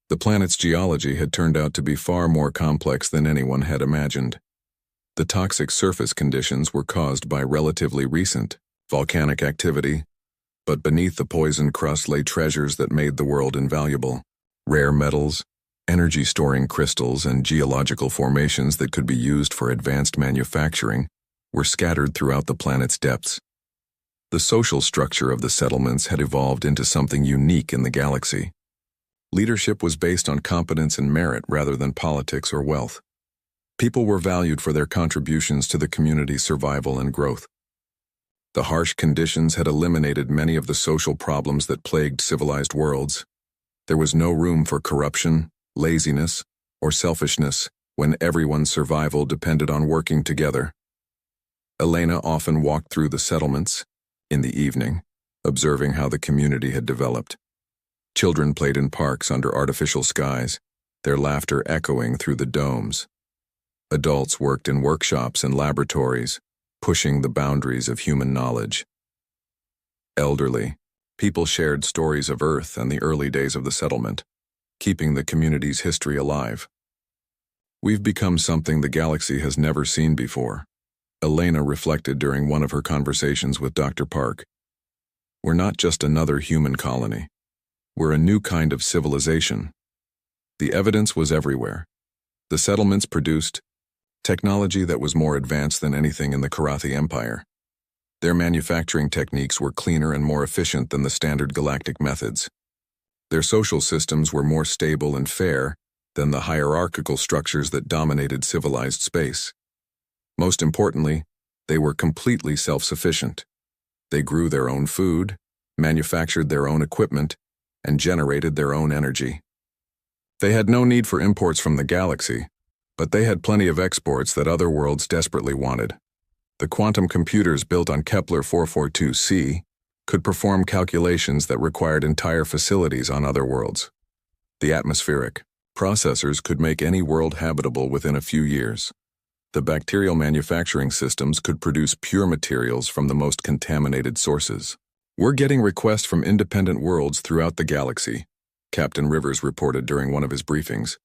The planet's geology had turned out to be far more complex than anyone had imagined. The toxic surface conditions were caused by relatively recent volcanic activity, but beneath the poison crust lay treasures that made the world invaluable. Rare metals, energy-storing crystals, and geological formations that could be used for advanced manufacturing were scattered throughout the planet's depths. The social structure of the settlements had evolved into something unique in the galaxy. Leadership was based on competence and merit rather than politics or wealth. People were valued for their contributions to the community's survival and growth. The harsh conditions had eliminated many of the social problems that plagued civilized worlds. There was no room for corruption, laziness, or selfishness when everyone's survival depended on working together. Elena often walked through the settlements in the evening, observing how the community had developed. Children played in parks under artificial skies, their laughter echoing through the domes. Adults worked in workshops and laboratories, pushing the boundaries of human knowledge. Elderly people shared stories of Earth and the early days of the settlement, keeping the community's history alive. We've become something the galaxy has never seen before, Elena reflected during one of her conversations with Dr. Park. We're not just another human colony. We're a new kind of civilization. The evidence was everywhere. The settlements produced technology that was more advanced than anything in the Karathi Empire. Their manufacturing techniques were cleaner and more efficient than the standard galactic methods. Their social systems were more stable and fair than the hierarchical structures that dominated civilized space. Most importantly, they were completely self-sufficient. They grew their own food, manufactured their own equipment, and generated their own energy. They had no need for imports from the galaxy, but they had plenty of exports that other worlds desperately wanted. The quantum computers built on Kepler 442c could perform calculations that required entire facilities on other worlds. The atmospheric processors could make any world habitable within a few years. The bacterial manufacturing systems could produce pure materials from the most contaminated sources. We're getting requests from independent worlds throughout the galaxy, Captain Rivers reported during one of his briefings.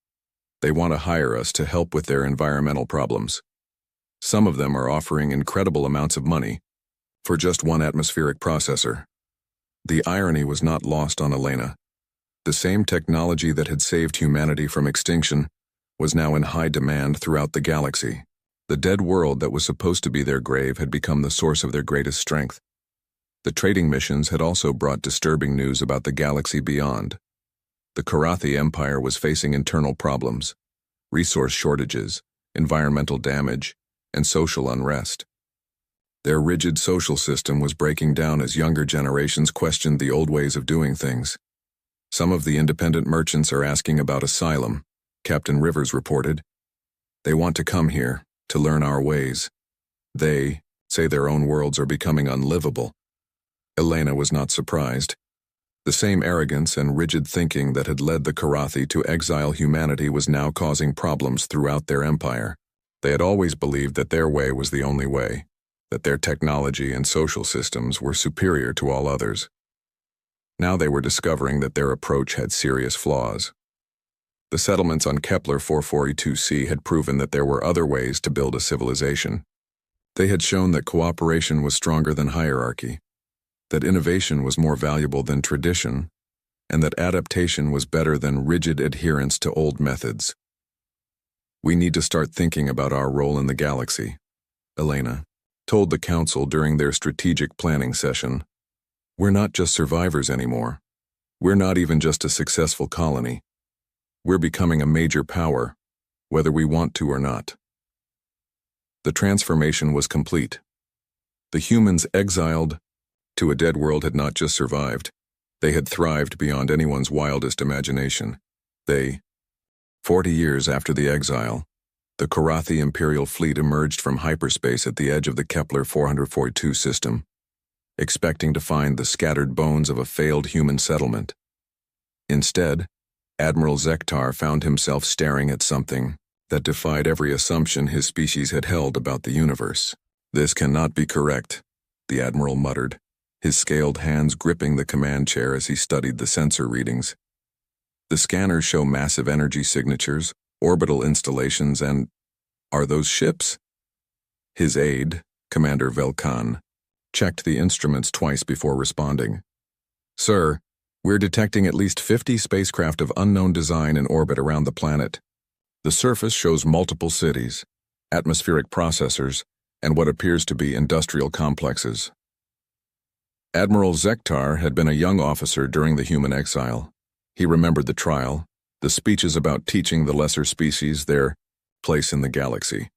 They want to hire us to help with their environmental problems. Some of them are offering incredible amounts of money for just one atmospheric processor. The irony was not lost on Elena. The same technology that had saved humanity from extinction was now in high demand throughout the galaxy. The dead world that was supposed to be their grave had become the source of their greatest strength. The trading missions had also brought disturbing news about the galaxy beyond. The Karathi Empire was facing internal problems, resource shortages, environmental damage, and social unrest. Their rigid social system was breaking down as younger generations questioned the old ways of doing things. Some of the independent merchants are asking about asylum, Captain Rivers reported. They want to come here, to learn our ways. They say their own worlds are becoming unlivable. Elena was not surprised. The same arrogance and rigid thinking that had led the Karathi to exile humanity was now causing problems throughout their empire. They had always believed that their way was the only way, that their technology and social systems were superior to all others. Now they were discovering that their approach had serious flaws. The settlements on Kepler 442c had proven that there were other ways to build a civilization. They had shown that cooperation was stronger than hierarchy, that innovation was more valuable than tradition, and that adaptation was better than rigid adherence to old methods. We need to start thinking about our role in the galaxy, Elena told the council during their strategic planning session. We're not just survivors anymore. We're not even just a successful colony. We're becoming a major power, whether we want to or not. The transformation was complete. The humans exiled to a dead world had not just survived, they had thrived beyond anyone's wildest imagination. 40 years after the exile, the Karathi Imperial fleet emerged from hyperspace at the edge of the Kepler 442 system. expecting to find the scattered bones of a failed human settlement. Instead, Admiral Zektar found himself staring at something that defied every assumption his species had held about the universe. "This cannot be correct," the Admiral muttered, his scaled hands gripping the command chair as he studied the sensor readings. The scanners show massive energy signatures, orbital installations, and... are those ships? His aide, Commander Velkan, checked the instruments twice before responding. "Sir, we're detecting at least 50 spacecraft of unknown design in orbit around the planet. The surface shows multiple cities, atmospheric processors, and what appears to be industrial complexes." Admiral Zektar had been a young officer during the human exile. He remembered the trial, the speeches about teaching the lesser species their place in the galaxy.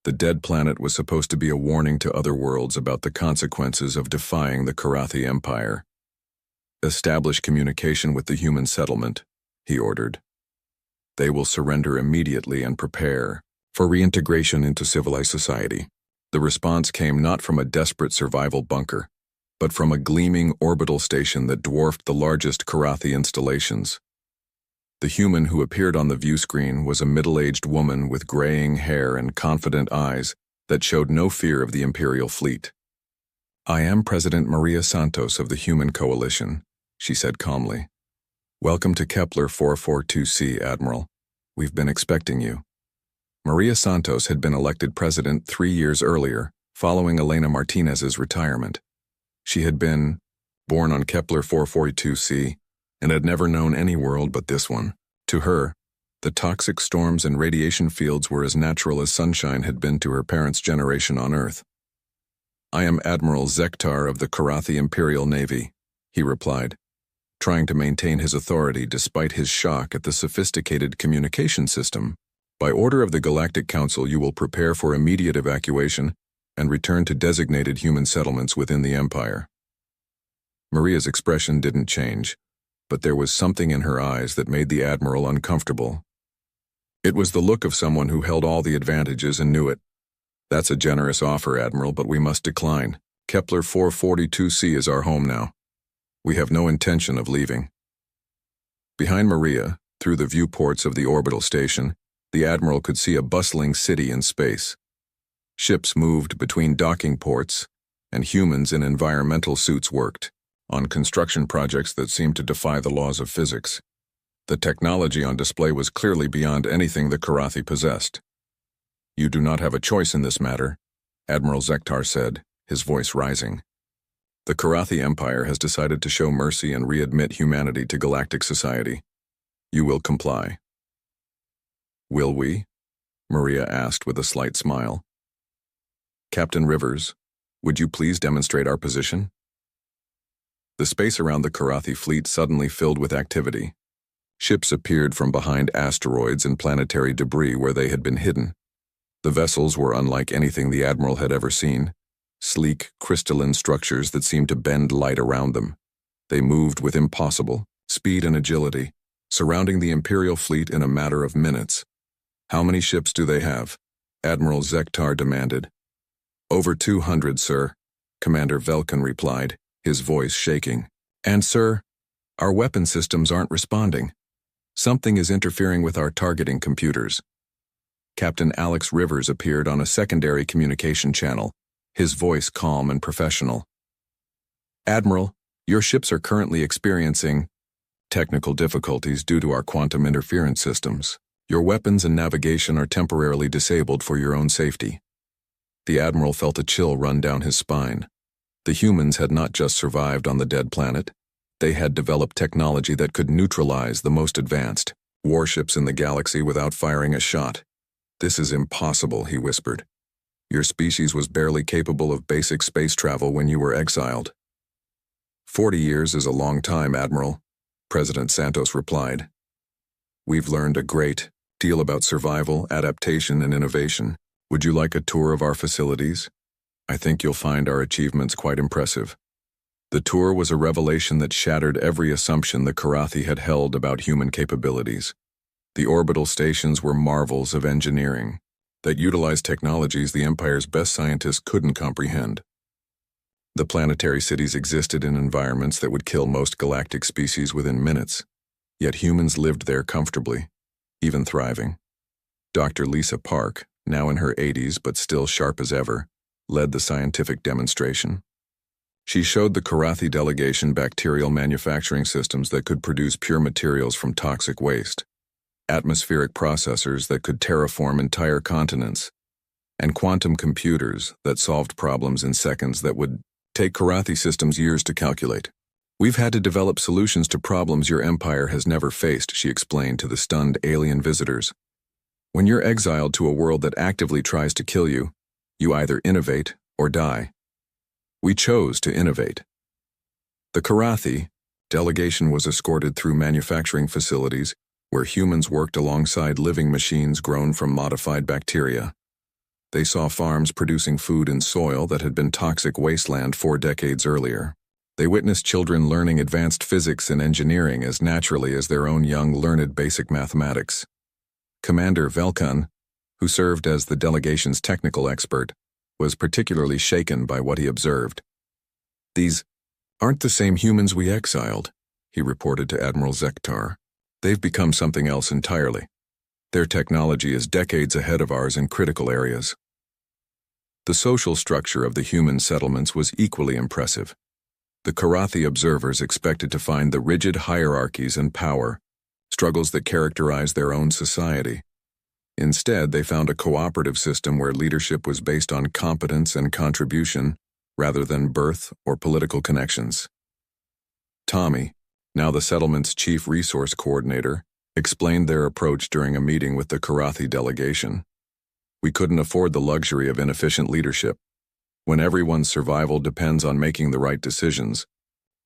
The dead planet was supposed to be a warning to other worlds about the consequences of defying the Karathi Empire. "Establish communication with the human settlement," he ordered. "They will surrender immediately and prepare for reintegration into civilized society." The response came not from a desperate survival bunker, but from a gleaming orbital station that dwarfed the largest Karathi installations. The human who appeared on the view screen was a middle-aged woman with graying hair and confident eyes that showed no fear of the Imperial fleet. "I am President Maria Santos of the Human Coalition," she said calmly. "Welcome to Kepler 442c, Admiral. We've been expecting you." Maria Santos had been elected president 3 years earlier, following Elena Martinez's retirement. She had been born on Kepler 442c and had never known any world but this one. To her, the toxic storms and radiation fields were as natural as sunshine had been to her parents' generation on Earth. "I am Admiral Zektar of the Karathi Imperial Navy," he replied, trying to maintain his authority despite his shock at the sophisticated communication system. "By order of the Galactic Council, you will prepare for immediate evacuation and return to designated human settlements within the Empire." Maria's expression didn't change, but there was something in her eyes that made the Admiral uncomfortable. It was the look of someone who held all the advantages and knew it. "That's a generous offer, Admiral, but we must decline. Kepler 442c is our home now. We have no intention of leaving." Behind Maria, through the viewports of the orbital station, the Admiral could see a bustling city in space. Ships moved between docking ports, and humans in environmental suits worked on construction projects that seemed to defy the laws of physics. The technology on display was clearly beyond anything the Karathi possessed. "You do not have a choice in this matter," Admiral Zektar said, his voice rising. "The Karathi Empire has decided to show mercy and readmit humanity to galactic society. You will comply." "Will we?" Maria asked with a slight smile. "Captain Rivers, would you please demonstrate our position?" The space around the Karathi fleet suddenly filled with activity. Ships appeared from behind asteroids and planetary debris where they had been hidden. The vessels were unlike anything the Admiral had ever seen, sleek, crystalline structures that seemed to bend light around them. They moved with impossible speed and agility, surrounding the Imperial fleet in a matter of minutes. "How many ships do they have?" Admiral Zektar demanded. "Over 200, sir," Commander Velkan replied, his voice shaking. "And, sir, our weapon systems aren't responding. Something is interfering with our targeting computers." Captain Alex Rivers appeared on a secondary communication channel, his voice calm and professional. "Admiral, your ships are currently experiencing technical difficulties due to our quantum interference systems. Your weapons and navigation are temporarily disabled for your own safety." The Admiral felt a chill run down his spine. The humans had not just survived on the dead planet. They had developed technology that could neutralize the most advanced warships in the galaxy without firing a shot. "This is impossible," he whispered. "Your species was barely capable of basic space travel when you were exiled." 40 years is a long time, Admiral," President Santos replied. "We've learned a great deal about survival, adaptation, and innovation. Would you like a tour of our facilities? I think you'll find our achievements quite impressive." The tour was a revelation that shattered every assumption the Karathi had held about human capabilities. The orbital stations were marvels of engineering that utilized technologies the Empire's best scientists couldn't comprehend. The planetary cities existed in environments that would kill most galactic species within minutes, yet humans lived there comfortably, even thriving. Dr. Lisa Park, now in her 80s but still sharp as ever, led the scientific demonstration. She showed the Karathi delegation bacterial manufacturing systems that could produce pure materials from toxic waste, atmospheric processors that could terraform entire continents, and quantum computers that solved problems in seconds that would take Karathi systems years to calculate. "We've had to develop solutions to problems your empire has never faced," she explained to the stunned alien visitors. "When you're exiled to a world that actively tries to kill you, you either innovate or die. We chose to innovate." The Karathi delegation was escorted through manufacturing facilities where humans worked alongside living machines grown from modified bacteria. They saw farms producing food in soil that had been toxic wasteland 4 decades earlier. They witnessed children learning advanced physics and engineering as naturally as their own young learned basic mathematics. Commander Velkan, who served as the delegation's technical expert, was particularly shaken by what he observed. "These aren't the same humans we exiled," he reported to Admiral Zektar. "They've become something else entirely. Their technology is decades ahead of ours in critical areas." The social structure of the human settlements was equally impressive. The Karathi observers expected to find the rigid hierarchies and power struggles that characterized their own society. Instead, they found a cooperative system where leadership was based on competence and contribution rather than birth or political connections. Tommy, now the settlement's chief resource coordinator, explained their approach during a meeting with the Karathi delegation. "We couldn't afford the luxury of inefficient leadership. When everyone's survival depends on making the right decisions,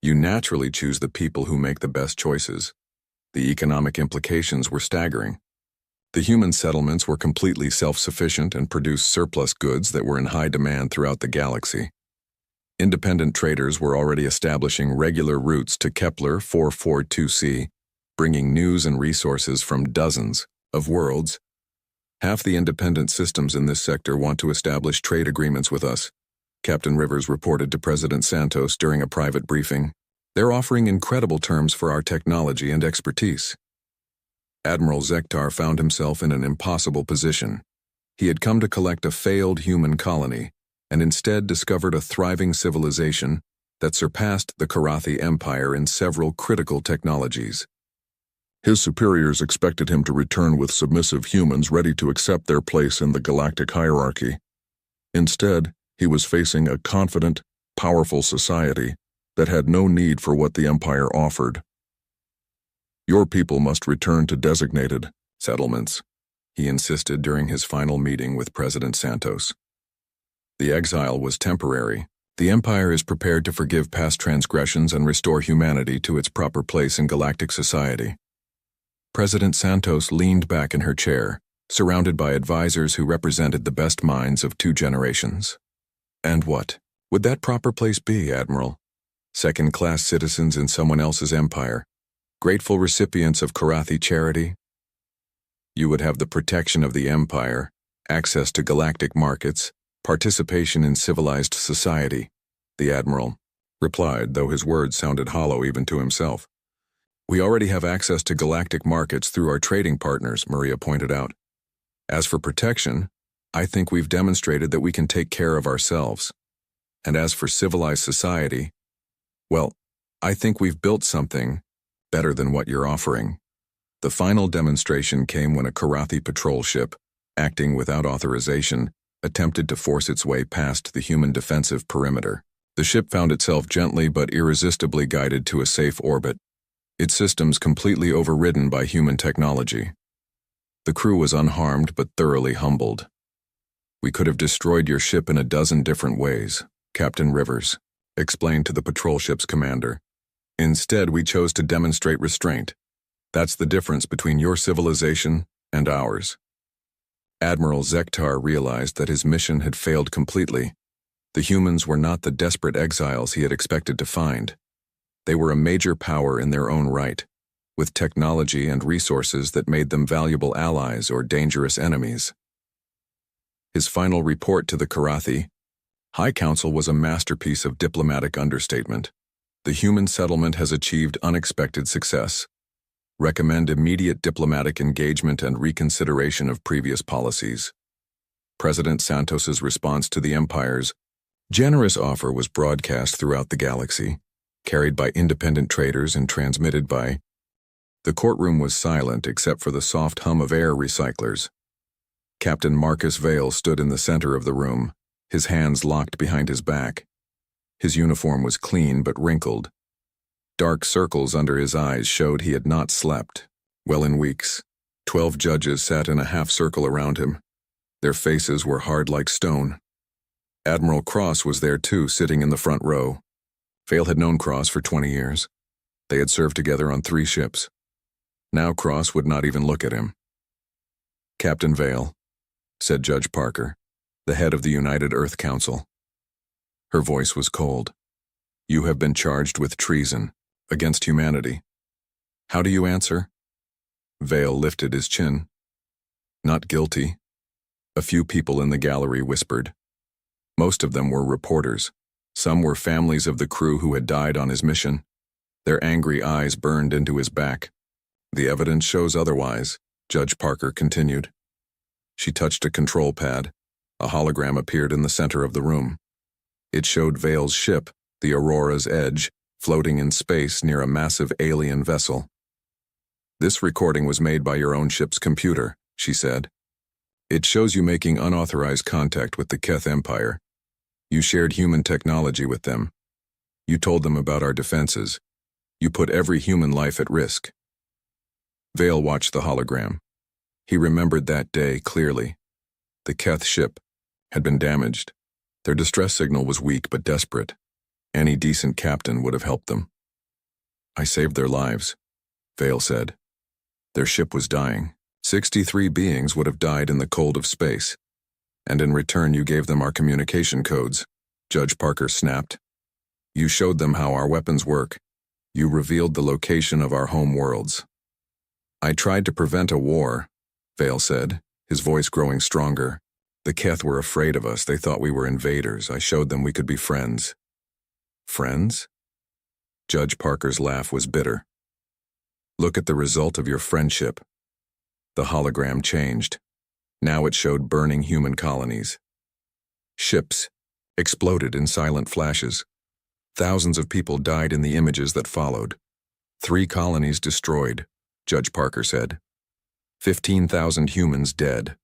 you naturally choose the people who make the best choices." The economic implications were staggering. The human settlements were completely self-sufficient and produced surplus goods that were in high demand throughout the galaxy. Independent traders were already establishing regular routes to Kepler 442c, bringing news and resources from dozens of worlds. "Half the independent systems in this sector want to establish trade agreements with us," Captain Rivers reported to President Santos during a private briefing. "They're offering incredible terms for our technology and expertise." Admiral Zektar found himself in an impossible position. He had come to collect a failed human colony and instead discovered a thriving civilization that surpassed the Karathi Empire in several critical technologies. His superiors expected him to return with submissive humans ready to accept their place in the galactic hierarchy. Instead, he was facing a confident, powerful society that had no need for what the Empire offered. "Your people must return to designated settlements," he insisted during his final meeting with President Santos. "The exile was temporary. The Empire is prepared to forgive past transgressions and restore humanity to its proper place in galactic society." President Santos leaned back in her chair, surrounded by advisors who represented the best minds of 2 generations. "And what would that proper place be, Admiral? Second-class citizens in someone else's empire, grateful recipients of Karathi charity? You would have the protection of the Empire, access to galactic markets, participation in civilized society," the Admiral replied, though his words sounded hollow even to himself. "We already have access to galactic markets through our trading partners," Maria pointed out. "As for protection, I think we've demonstrated that we can take care of ourselves. And as for civilized society, well, I think we've built something better than what you're offering." The final demonstration came when a Karathi patrol ship, acting without authorization, attempted to force its way past the human defensive perimeter. The ship found itself gently but irresistibly guided to a safe orbit, its systems completely overridden by human technology. The crew was unharmed but thoroughly humbled. "We could have destroyed your ship in a dozen different ways," Captain Rivers explained to the patrol ship's commander. "Instead, we chose to demonstrate restraint. That's the difference between your civilization and ours." Admiral Zektar realized that his mission had failed completely. The humans were not the desperate exiles he had expected to find. They were a major power in their own right, with technology and resources that made them valuable allies or dangerous enemies. His final report to the Karathi High Council was a masterpiece of diplomatic understatement. The human settlement has achieved unexpected success. Recommend immediate diplomatic engagement and reconsideration of previous policies. President Santos's response to the Empire's generous offer was broadcast throughout the galaxy, carried by independent traders and transmitted by. The courtroom was silent except for the soft hum of air recyclers. Captain Marcus Vale stood in the center of the room, his hands locked behind his back. His uniform was clean but wrinkled. Dark circles under his eyes showed he had not slept well in weeks. 12 judges sat in a half-circle around him. Their faces were hard like stone. Admiral Cross was there too, sitting in the front row. Vale had known Cross for 20 years. They had served together on 3 ships. Now Cross would not even look at him. "Captain Vale," said Judge Parker, the head of the United Earth Council. Her voice was cold. "You have been charged with treason against humanity. How do you answer?" Vale lifted his chin. "Not guilty." A few people in the gallery whispered. Most of them were reporters. Some were families of the crew who had died on his mission. Their angry eyes burned into his back. "The evidence shows otherwise," Judge Parker continued. She touched a control pad. A hologram appeared in the center of the room. It showed Vale's ship, the Aurora's Edge, floating in space near a massive alien vessel. "This recording was made by your own ship's computer," she said. "It shows you making unauthorized contact with the Keth Empire. You shared human technology with them. You told them about our defenses. You put every human life at risk." Vale watched the hologram. He remembered that day clearly. The Keth ship had been damaged. Their distress signal was weak but desperate. Any decent captain would have helped them. "I saved their lives," Vale said. "Their ship was dying. 63 beings would have died in the cold of space. And in return you gave them our communication codes," Judge Parker snapped. "You showed them how our weapons work. You revealed the location of our home worlds." "I tried to prevent a war," Vale said, his voice growing stronger. "The Keth were afraid of us. They thought we were invaders. I showed them we could be friends." "Friends?" Judge Parker's laugh was bitter. "Look at the result of your friendship." The hologram changed. Now it showed burning human colonies. Ships exploded in silent flashes. Thousands of people died in the images that followed. 3 colonies destroyed, Judge Parker said. 15,000 humans dead.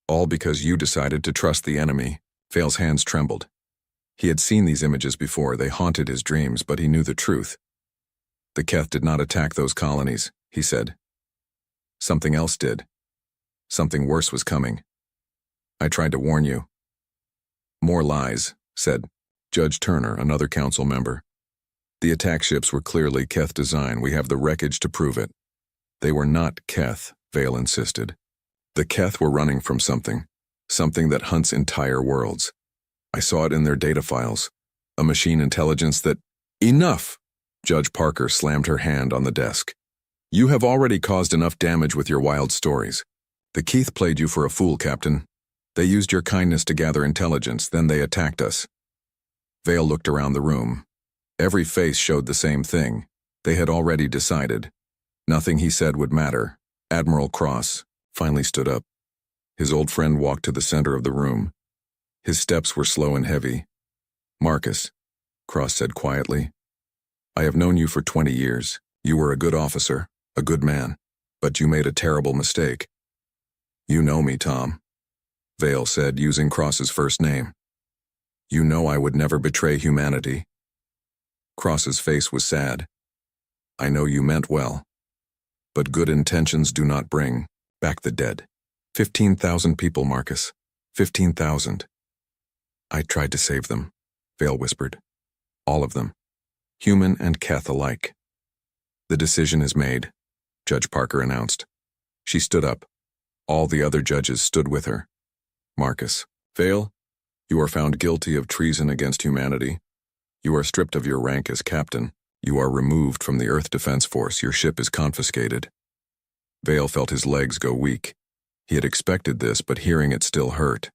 All because you decided to trust the enemy. Vale's hands trembled. He had seen these images before. They haunted his dreams, but he knew the truth. "The Keth did not attack those colonies," he said. "Something else did. Something worse was coming. I tried to warn you." "More lies," said Judge Turner, another council member. "The attack ships were clearly Keth design. We have the wreckage to prove it." "They were not Keth," Vale insisted. "The Keth were running from something that hunts entire worlds. I saw it in their data files. A machine intelligence that—" "Enough!" Judge Parker slammed her hand on the desk. "You have already caused enough damage with your wild stories. The Keth played you for a fool, Captain. They used your kindness to gather intelligence, then they attacked us." Vale looked around the room. Every face showed the same thing. They had already decided. Nothing he said would matter. Admiral Cross finally stood up. His old friend walked to the center of the room. His steps were slow and heavy. "Marcus," Cross said quietly, "I have known you for 20 years. You were a good officer, a good man, but you made a terrible mistake." "You know me, Tom," Vale said, using Cross's first name. "You know I would never betray humanity." Cross's face was sad. "I know you meant well. But good intentions do not bring back the dead. 15,000 people, Marcus. 15,000. "I tried to save them," Vale whispered. "All of them. Human and Keth alike." "The decision is made," Judge Parker announced. She stood up. All the other judges stood with her. "Marcus, Vale, you are found guilty of treason against humanity. You are stripped of your rank as captain. You are removed from the Earth Defense Force. Your ship is confiscated." Vale felt his legs go weak. He had expected this, but hearing it still hurt.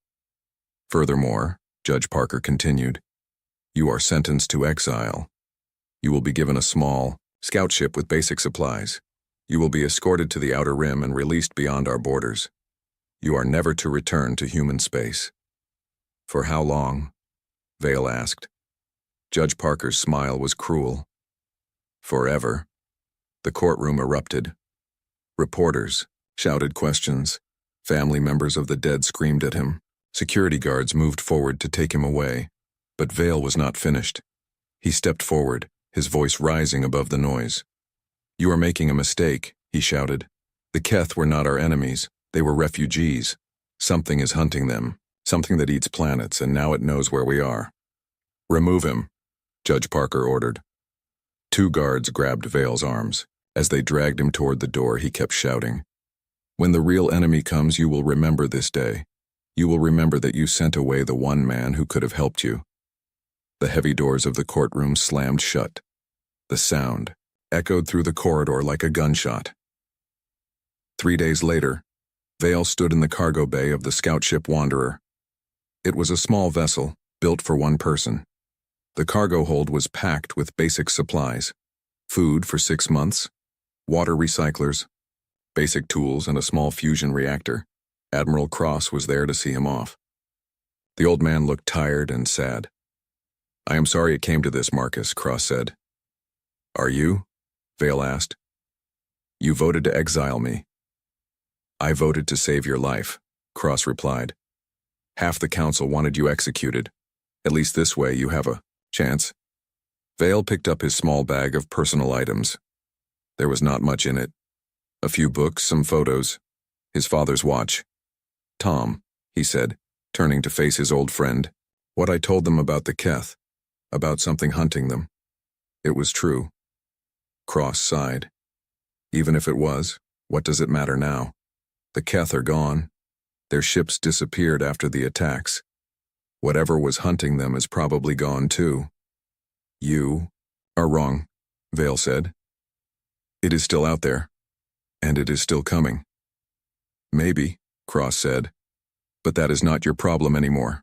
"Furthermore," Judge Parker continued. You are sentenced to exile. You will be given a small scout ship with basic supplies. You will be escorted to the outer rim and released beyond our borders. You are never to return to human space. For how long? Vale asked. Judge Parker's smile was cruel. Forever. The courtroom erupted. Reporters shouted questions. Family members of the dead screamed at him. Security guards moved forward to take him away. But Vale was not finished. He stepped forward, his voice rising above the noise. You are making a mistake, he shouted. The Keth were not our enemies. They were refugees. Something is hunting them, something that eats planets, and now it knows where we are. Remove him, Judge Parker ordered. 2 guards grabbed Vale's arms. As they dragged him toward the door, he kept shouting. When the real enemy comes, you will remember this day. You will remember that you sent away the one man who could have helped you. The heavy doors of the courtroom slammed shut. The sound echoed through the corridor like a gunshot. 3 days later, Vale stood in the cargo bay of the scout ship Wanderer. It was a small vessel, built for one person. The cargo hold was packed with basic supplies, food for 6 months, water recyclers, basic tools, and a small fusion reactor. Admiral Cross was there to see him off. The old man looked tired and sad. I am sorry it came to this, Marcus, Cross said. Are you? Vale asked. You voted to exile me. I voted to save your life, Cross replied. Half the council wanted you executed. At least this way you have a chance. Vale picked up his small bag of personal items. There was not much in it. A few books, some photos, his father's watch. Tom, he said, turning to face his old friend. What I told them about the Keth, about something hunting them. It was true. Cross sighed. Even if it was, what does it matter now? The Keth are gone. Their ships disappeared after the attacks. Whatever was hunting them is probably gone too. You are wrong, Vale said. It is still out there, and it is still coming. Maybe, Cross said, but that is not your problem anymore.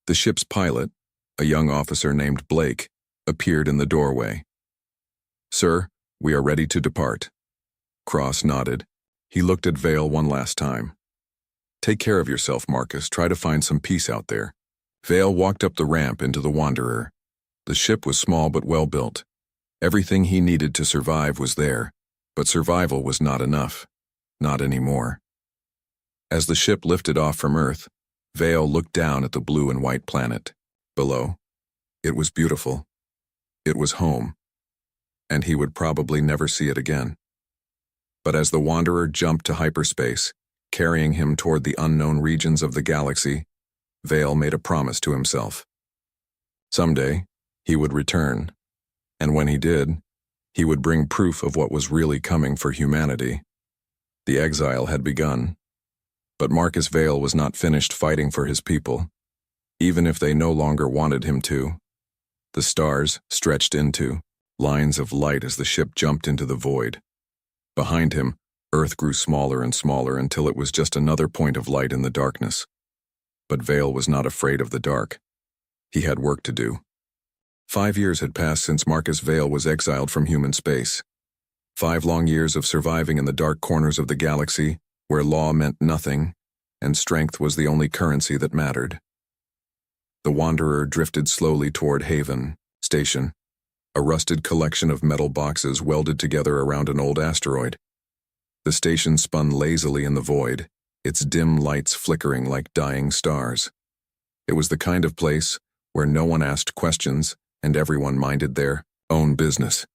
The ship's pilot, a young officer named Blake, appeared in the doorway. Sir, we are ready to depart. Cross nodded. He looked at Vale one last time. Take care of yourself, Marcus. Try to find some peace out there. Vale walked up the ramp into the Wanderer. The ship was small but well built. Everything he needed to survive was there, but survival was not enough. Not anymore. As the ship lifted off from Earth, Vale looked down at the blue and white planet. Below, it was beautiful. It was home. And he would probably never see it again. But as the Wanderer jumped to hyperspace, carrying him toward the unknown regions of the galaxy, Vale made a promise to himself. Someday, he would return, and when he did, he would bring proof of what was really coming for humanity. The exile had begun, but Marcus Vale was not finished fighting for his people, even if they no longer wanted him to. The stars stretched into lines of light as the ship jumped into the void. Behind him, Earth grew smaller and smaller until it was just another point of light in the darkness. But Vale was not afraid of the dark. He had work to do. 5 years had passed since Marcus Vale was exiled from human space. 5 long years of surviving in the dark corners of the galaxy, where law meant nothing, and strength was the only currency that mattered. The Wanderer drifted slowly toward Haven Station, a rusted collection of metal boxes welded together around an old asteroid. The station spun lazily in the void, its dim lights flickering like dying stars. It was the kind of place where no one asked questions and everyone minded their own business.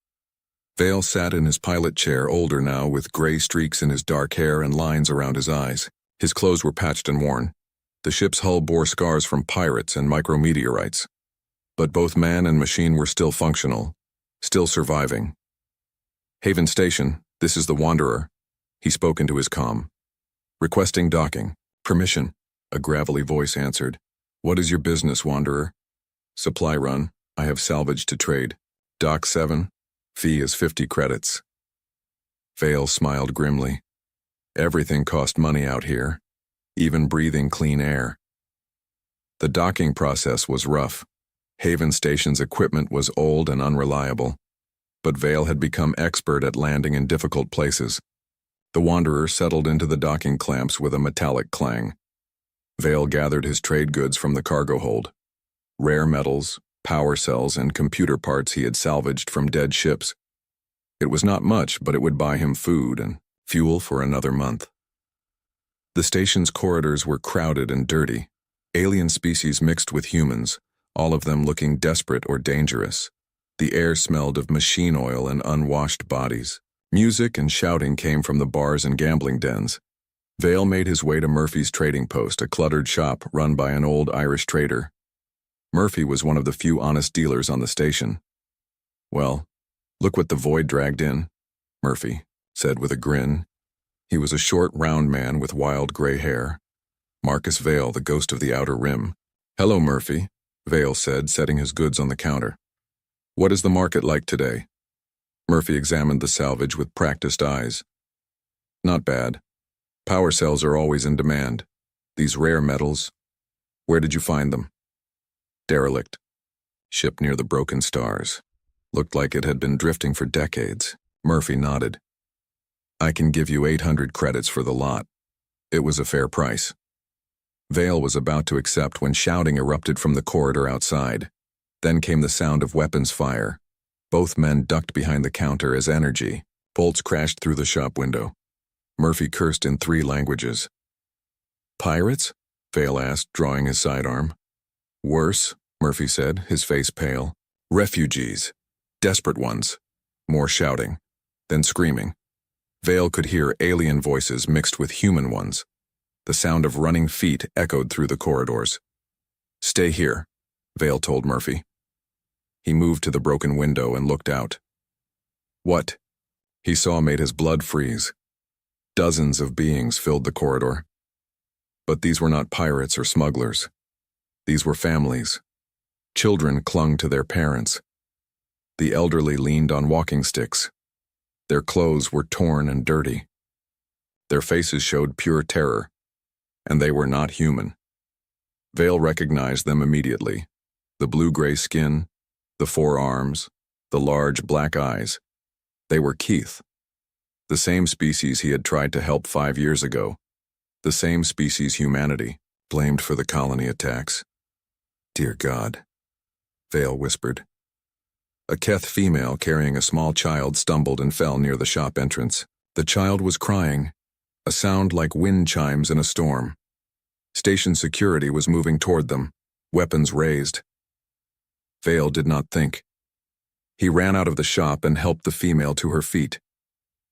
Vale sat in his pilot chair, older now, with gray streaks in his dark hair and lines around his eyes. His clothes were patched and worn. The ship's hull bore scars from pirates and micrometeorites. But both man and machine were still functional, still surviving. Haven Station, this is the Wanderer. He spoke into his comm. Requesting docking. Permission, a gravelly voice answered. What is your business, Wanderer? Supply run. I have salvage to trade. Dock 7. Fee is 50 credits. Vale smiled grimly. Everything cost money out here, even breathing clean air. The docking process was rough. Haven Station's equipment was old and unreliable, but Vale had become expert at landing in difficult places. The Wanderer settled into the docking clamps with a metallic clang. Vale gathered his trade goods from the cargo hold. Rare metals, power cells, and computer parts he had salvaged from dead ships. It was not much, but it would buy him food and fuel for another month. The station's corridors were crowded and dirty. Alien species mixed with humans, all of them looking desperate or dangerous. The air smelled of machine oil and unwashed bodies. Music and shouting came from the bars and gambling dens. Vale made his way to Murphy's trading post, a cluttered shop run by an old Irish trader. Murphy was one of the few honest dealers on the station. "Well, look what the Void dragged in," Murphy said with a grin. He was a short, round man with wild gray hair. Marcus Vale, the ghost of the Outer Rim. "Hello, Murphy," Vale said, setting his goods on the counter. "What is the market like today?" Murphy examined the salvage with practiced eyes. "Not bad. Power cells are always in demand. These rare metals, where did you find them?" "Derelict. Ship near the Broken Stars. Looked like it had been drifting for decades." Murphy nodded. "I can give you 800 credits for the lot." It was a fair price. Vale was about to accept when shouting erupted from the corridor outside. Then came the sound of weapons fire. Both men ducked behind the counter as energy. Bolts crashed through the shop window. Murphy cursed in 3 languages. "Pirates?" Vale asked, drawing his sidearm. "Worse," Murphy said, his face pale. "Refugees. Desperate ones." More shouting. Then screaming. Vale could hear alien voices mixed with human ones. The sound of running feet echoed through the corridors. "Stay here," Vale told Murphy. He moved to the broken window and looked out. What he saw made his blood freeze. Dozens of beings filled the corridor. But these were not pirates or smugglers. These were families. Children clung to their parents. The elderly leaned on walking sticks. Their clothes were torn and dirty. Their faces showed pure terror, and they were not human. Vale recognized them immediately. The blue-gray skin, the 4 arms, the large black eyes. They were Keith. The same species he had tried to help 5 years ago. The same species humanity, blamed for the colony attacks. "Dear God," Vale whispered. A Keth female carrying a small child stumbled and fell near the shop entrance. The child was crying, a sound like wind chimes in a storm. Station security was moving toward them, weapons raised. Vale did not think. He ran out of the shop and helped the female to her feet.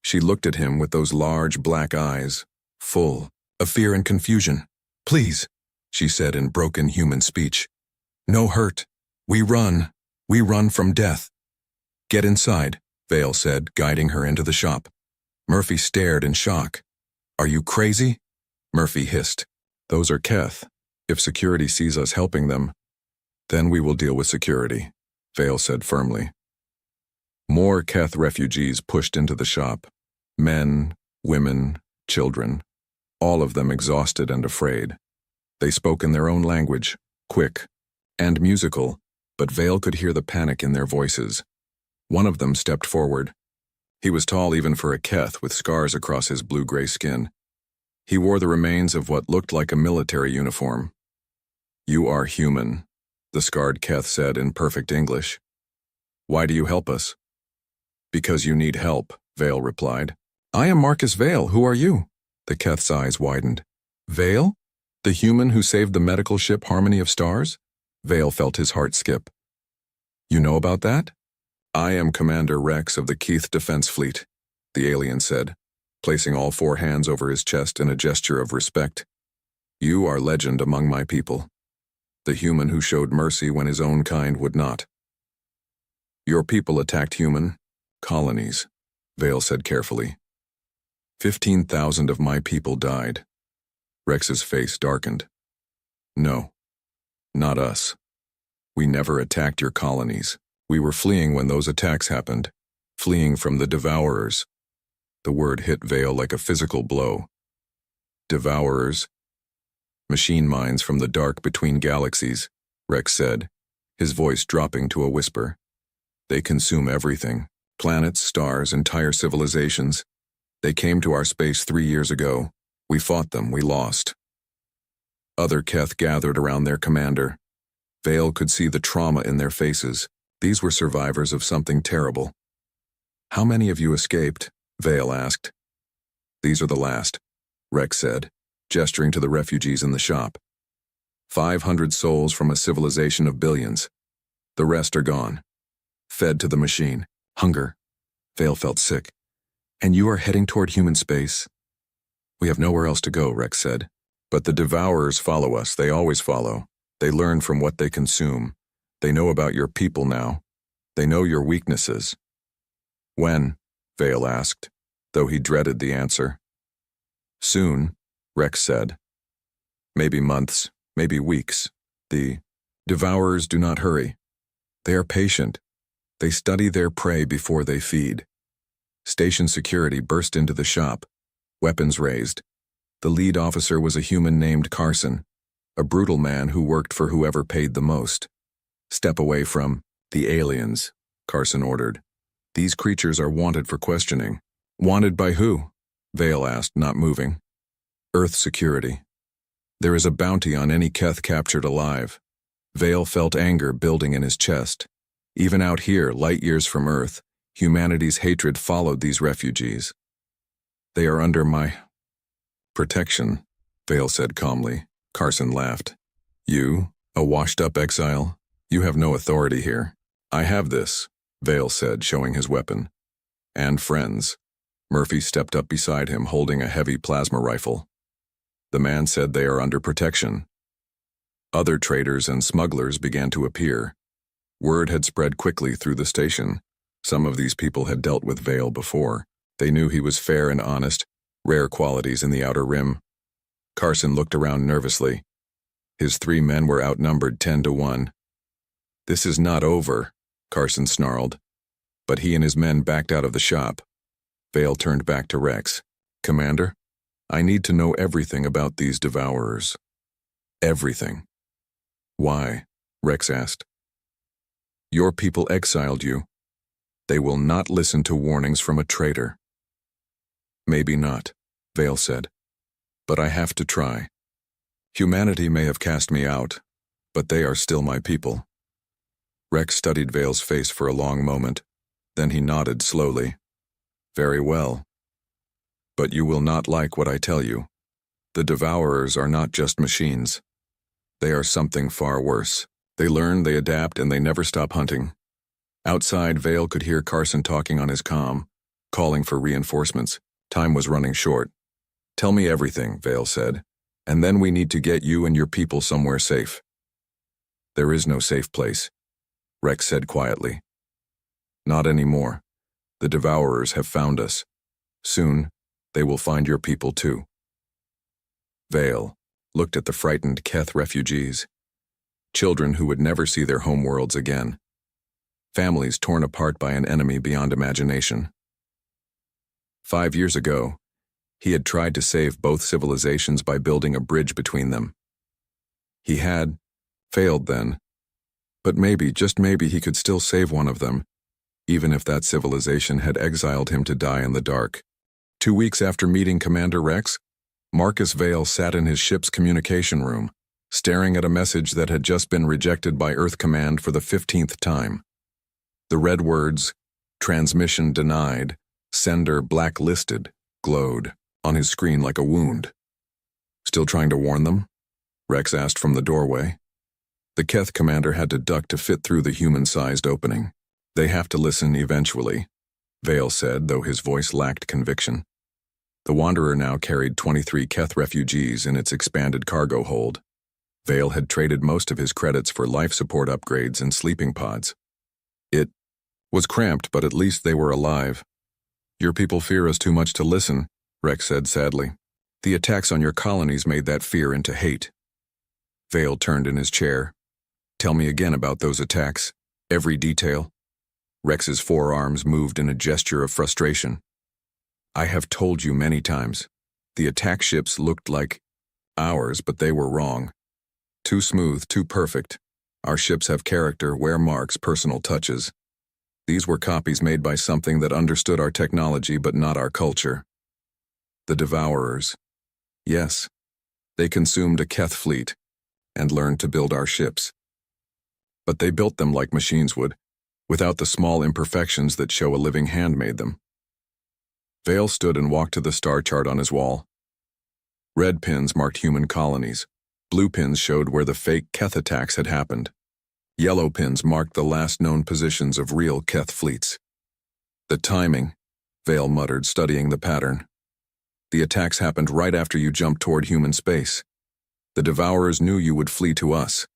She looked at him with those large black eyes, full of fear and confusion. "Please," she said in broken human speech. "No hurt. We run from death." "Get inside," Vale said, guiding her into the shop. Murphy stared in shock. "Are you crazy?" Murphy hissed. "Those are Keth. If security sees us helping them, then we will deal with security," Vale said firmly. More Keth refugees pushed into the shop. Men, women, children, all of them exhausted and afraid. They spoke in their own language, quick and musical, but Vale could hear the panic in their voices. One of them stepped forward. He was tall even for a Keth with scars across his blue-gray skin. He wore the remains of what looked like a military uniform. "You are human," the scarred Keth said in perfect English. "Why do you help us?" "Because you need help," Vale replied. "I am Marcus Vale. Who are you?" The Keth's eyes widened. "Vale? The human who saved the medical ship Harmony of Stars?" Vale felt his heart skip. "You know about that?" "I am Commander Rex of the Keith Defense Fleet," the alien said, placing all 4 hands over his chest in a gesture of respect. "You are legend among my people. The human who showed mercy when his own kind would not." "Your people attacked human colonies," Vale said carefully. 15,000 of my people died." Rex's face darkened. "No, not us. We never attacked your colonies. We were fleeing when those attacks happened, fleeing from the Devourers." The word hit Vale like a physical blow. "Devourers?" Machine minds from the dark between galaxies, Rex said, his voice dropping to a whisper. They consume everything, planets, stars, entire civilizations. They came to our space 3 years ago. We fought them, we lost. Other Keth gathered around their commander. Vale could see the trauma in their faces. These were survivors of something terrible. How many of you escaped? Vale asked. These are the last, Rex said, gesturing to the refugees in the shop. 500 souls from a civilization of billions. The rest are gone. Fed to the machine. Hunger. Vale felt sick. And you are heading toward human space? We have nowhere else to go, Rex said. But the Devourers follow us. They always follow. They learn from what they consume. They know about your people now. They know your weaknesses. When? Vale asked, though he dreaded the answer. Soon, Rex said. Maybe months, maybe weeks. The Devourers do not hurry. They are patient. They study their prey before they feed. Station security burst into the shop, weapons raised. The lead officer was a human named Carson, a brutal man who worked for whoever paid the most. Step away from the aliens, Carson ordered. These creatures are wanted for questioning. Wanted by who? Vale asked, not moving. Earth security. There is a bounty on any Keth captured alive. Vale felt anger building in his chest. Even out here, light years from Earth, humanity's hatred followed these refugees. They are under my protection, Vale said calmly. Carson laughed. You, a washed-up exile? You have no authority here. I have this, Vale said, showing his weapon. And friends. Murphy stepped up beside him, holding a heavy plasma rifle. The man said they are under protection. Other traders and smugglers began to appear. Word had spread quickly through the station. Some of these people had dealt with Vale before. They knew he was fair and honest, rare qualities in the Outer Rim. Carson looked around nervously. His 3 men were outnumbered 10-1. This is not over, Carson snarled. But he and his men backed out of the shop. Vale turned back to Rex. Commander, I need to know everything about these Devourers. Everything. Why? Rex asked. Your people exiled you. They will not listen to warnings from a traitor. Maybe not, Vale said. But I have to try. Humanity may have cast me out, but they are still my people. Rex studied Vale's face for a long moment. Then he nodded slowly. Very well. But you will not like what I tell you. The Devourers are not just machines. They are something far worse. They learn, they adapt, and they never stop hunting. Outside, Vale could hear Carson talking on his comm, calling for reinforcements. Time was running short. Tell me everything, Vale said, and then we need to get you and your people somewhere safe. There is no safe place, Rex said quietly. Not anymore. The Devourers have found us. Soon, they will find your people too. Vale looked at the frightened Keth refugees. Children who would never see their homeworlds again. Families torn apart by an enemy beyond imagination. 5 years ago, he had tried to save both civilizations by building a bridge between them. He had failed then, but maybe, just maybe, he could still save one of them, even if that civilization had exiled him to die in the dark. 2 weeks after meeting Commander Rex, Marcus Vale sat in his ship's communication room, staring at a message that had just been rejected by Earth Command for the 15th time. The red words, "Transmission denied, sender blacklisted," glowed on his screen like a wound. Still trying to warn them? Rex asked from the doorway. The Keth commander had to duck to fit through the human-sized opening. They have to listen eventually, Vale said, though his voice lacked conviction. The Wanderer now carried 23 Keth refugees in its expanded cargo hold. Vale had traded most of his credits for life support upgrades and sleeping pods. It was cramped, but at least they were alive. Your people fear us too much to listen, Rex said sadly. The attacks on your colonies made that fear into hate. Vale turned in his chair. Tell me again about those attacks. Every detail. Rex's forearms moved in a gesture of frustration. I have told you many times. The attack ships looked like Ours, but they were wrong. Too smooth, too perfect. Our ships have character, wear marks, personal touches. These were copies made by something that understood our technology but not our culture. The Devourers. Yes, they consumed a Keth fleet and learned to build our ships. But they built them like machines would, without the small imperfections that show a living hand made them. Vale stood and walked to the star chart on his wall. Red pins marked human colonies. Blue pins showed where the fake Keth attacks had happened. Yellow pins marked the last known positions of real Keth fleets. The timing, Vale muttered, studying the pattern. The attacks happened right after you jumped toward human space. The Devourers knew you would flee to us.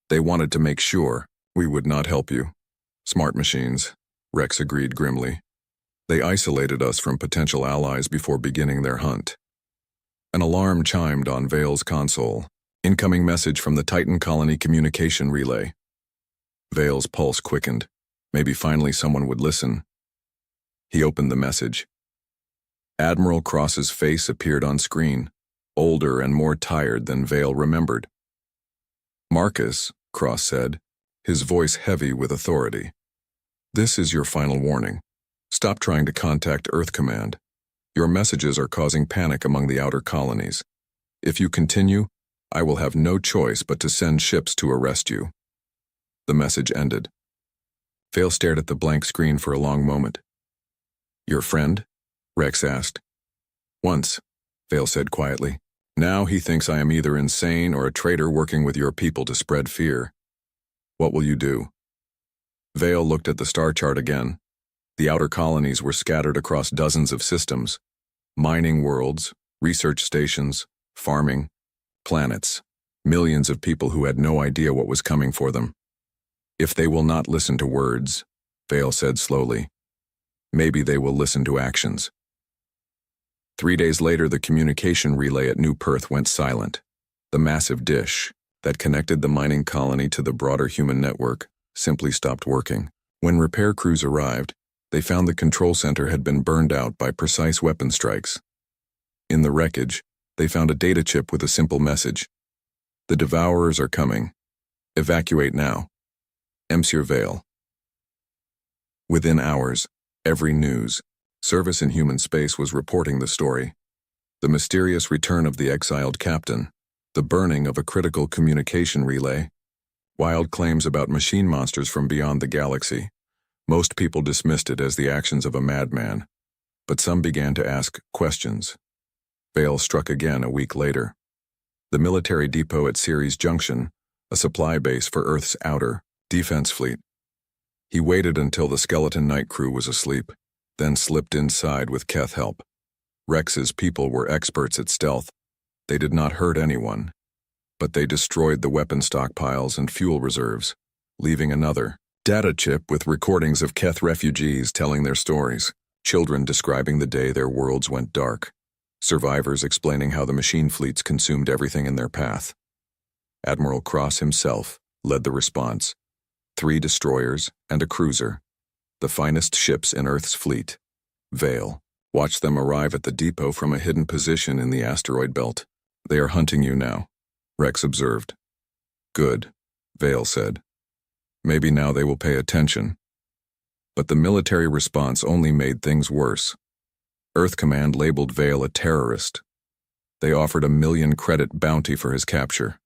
They wanted to make sure we would not help you. Smart machines, Rex agreed grimly. They isolated us from potential allies before beginning their hunt. An alarm chimed on Vale's console. Incoming message from the Titan Colony communication relay. Vale's pulse quickened. Maybe finally someone would listen. He opened the message. Admiral Cross's face appeared on screen, older and more tired than Vale remembered. Marcus, Cross said, his voice heavy with authority. This is your final warning. Stop trying to contact Earth Command. Your messages are causing panic among the outer colonies. If you continue, I will have no choice but to send ships to arrest you. The message ended. Vale stared at the blank screen for a long moment. Your friend? Rex asked. Once, Vale said quietly. Now he thinks I am either insane or a traitor working with your people to spread fear. What will you do? Vale looked at the star chart again. The outer colonies were scattered across dozens of systems. Mining worlds, research stations, farming, planets. Millions of people who had no idea what was coming for them. If they will not listen to words, Vale said slowly, maybe they will listen to actions. 3 days later, the communication relay at New Perth went silent. The massive dish that connected the mining colony to the broader human network simply stopped working. When repair crews arrived, they found the control center had been burned out by precise weapon strikes. In the wreckage, they found a data chip with a simple message. The Devourers are coming. Evacuate now. Monsieur Vale. Within hours, every news service in human space was reporting the story. The mysterious return of the exiled captain, the burning of a critical communication relay, wild claims about machine monsters from beyond the galaxy. Most people dismissed it as the actions of a madman, but some began to ask questions. Vale struck again a week later. The military depot at Ceres Junction, a supply base for Earth's outer defense fleet. He waited until the skeleton night crew was asleep, then slipped inside with Keth help. Rex's people were experts at stealth. They did not hurt anyone, but they destroyed the weapon stockpiles and fuel reserves, leaving another data chip with recordings of Keth refugees telling their stories, children describing the day their worlds went dark, survivors explaining how the machine fleets consumed everything in their path. Admiral Cross himself led the response. 3 destroyers and a cruiser, the finest ships in Earth's fleet. Vale watched them arrive at the depot from a hidden position in the asteroid belt. They are hunting you now, Rex observed. Good, Vale said. Maybe now they will pay attention. But the military response only made things worse. Earth Command labeled Vale a terrorist. They offered a 1 million credit bounty for his capture.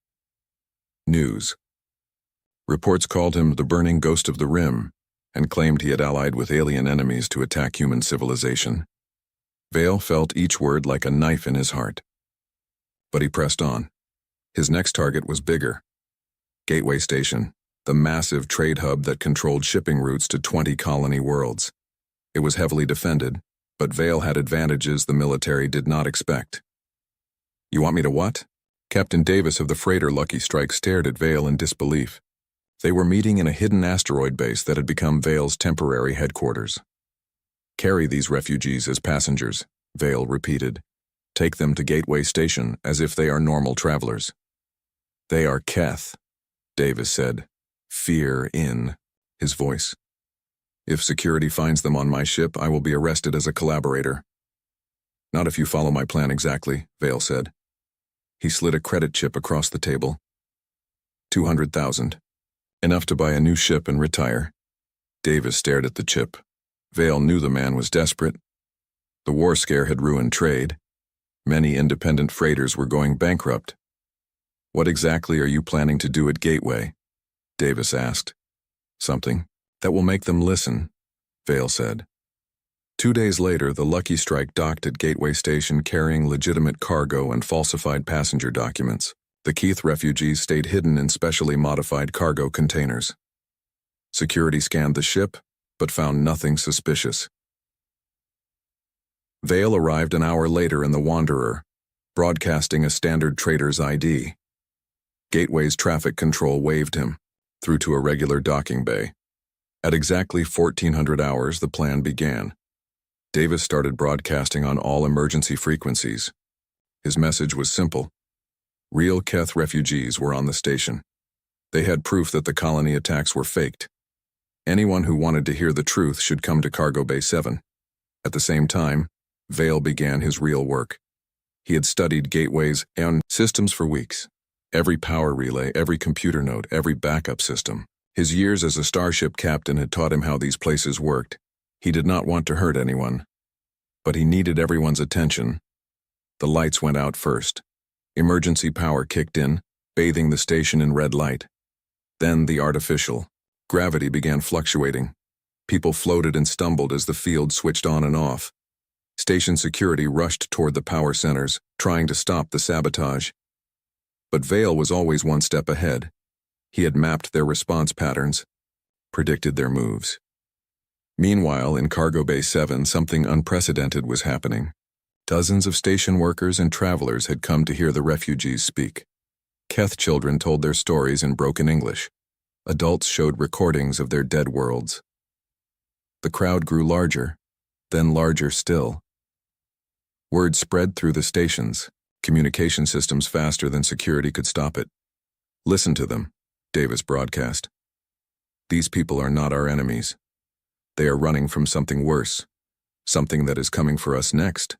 News. Reports called him the burning ghost of the Rim and claimed he had allied with alien enemies to attack human civilization. Vale felt each word like a knife in his heart. But he pressed on. His next target was bigger. Gateway Station, the massive trade hub that controlled shipping routes to 20 colony worlds. It was heavily defended, but Vale had advantages the military did not expect. You want me to what? Captain Davis of the freighter Lucky Strike stared at Vale in disbelief. They were meeting in a hidden asteroid base that had become Vale's temporary headquarters. Carry these refugees as passengers, Vale repeated. Take them to Gateway Station as if they are normal travelers. They are Keth, Davis said, fear in his voice. If security finds them on my ship, I will be arrested as a collaborator. Not if you follow my plan exactly, Vale said. He slid a credit chip across the table. 200,000. Enough to buy a new ship and retire. Davis stared at the chip. Vale knew the man was desperate. The war scare had ruined trade. Many independent freighters were going bankrupt. What exactly are you planning to do at Gateway? Davis asked. Something that will make them listen, Vale said. 2 days later, the Lucky Strike docked at Gateway Station carrying legitimate cargo and falsified passenger documents. The Keith refugees stayed hidden in specially modified cargo containers. Security scanned the ship, but found nothing suspicious. Vale arrived an hour later in the Wanderer, broadcasting a standard trader's ID. Gateway's traffic control waved him through to a regular docking bay. At exactly 1400 hours, the plan began. Davis started broadcasting on all emergency frequencies. His message was simple. Real Keth refugees were on the station. They had proof that the colony attacks were faked. Anyone who wanted to hear the truth should come to Cargo Bay 7. At the same time, Vale began his real work. He had studied gateways and systems for weeks. Every power relay, every computer node, every backup system. His years as a starship captain had taught him how these places worked. He did not want to hurt anyone. But he needed everyone's attention. The lights went out first. Emergency power kicked in, bathing the station in red light. Then the artificial. Gravity began fluctuating. People floated and stumbled as the field switched on and off. Station security rushed toward the power centers, trying to stop the sabotage. But Vale was always one step ahead. He had mapped their response patterns, predicted their moves. Meanwhile, in Cargo Bay 7, something unprecedented was happening. Dozens of station workers and travelers had come to hear the refugees speak. Keth children told their stories in broken English. Adults showed recordings of their dead worlds. The crowd grew larger, then larger still. Word spread through the stations, communication systems faster than security could stop it. Listen to them, Davis broadcast. These people are not our enemies. They are running from something worse, something that is coming for us next.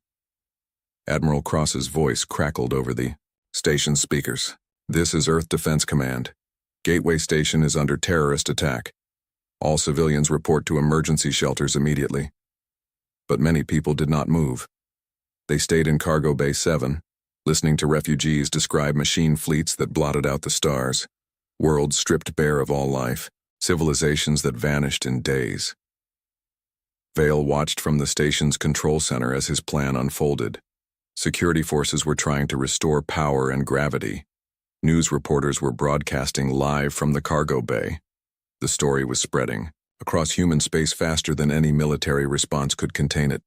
Admiral Cross's voice crackled over the station speakers. This is Earth Defense Command. Gateway Station is under terrorist attack. All civilians report to emergency shelters immediately. But many people did not move. They stayed in Cargo Bay 7, listening to refugees describe machine fleets that blotted out the stars, worlds stripped bare of all life, civilizations that vanished in days. Vale watched from the station's control center as his plan unfolded. Security forces were trying to restore power and gravity. News reporters were broadcasting live from the cargo bay. The story was spreading across human space faster than any military response could contain it.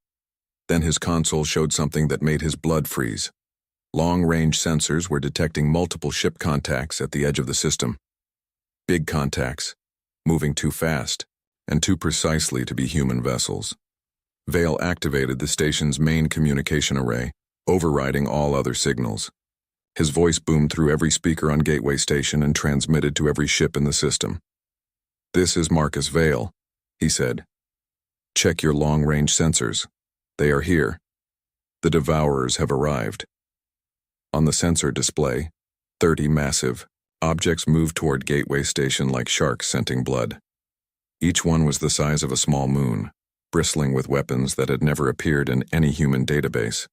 Then his console showed something that made his blood freeze. Long-range sensors were detecting multiple ship contacts at the edge of the system. Big contacts, moving too fast and too precisely to be human vessels. Vale activated the station's main communication array, overriding all other signals. His voice boomed through every speaker on Gateway Station and transmitted to every ship in the system. "This is Marcus Vale," he said. "Check your long-range sensors. They are here. The Devourers have arrived." On the sensor display, 30 massive objects moved toward Gateway Station like sharks scenting blood. Each one was the size of a small moon, bristling with weapons that had never appeared in any human database.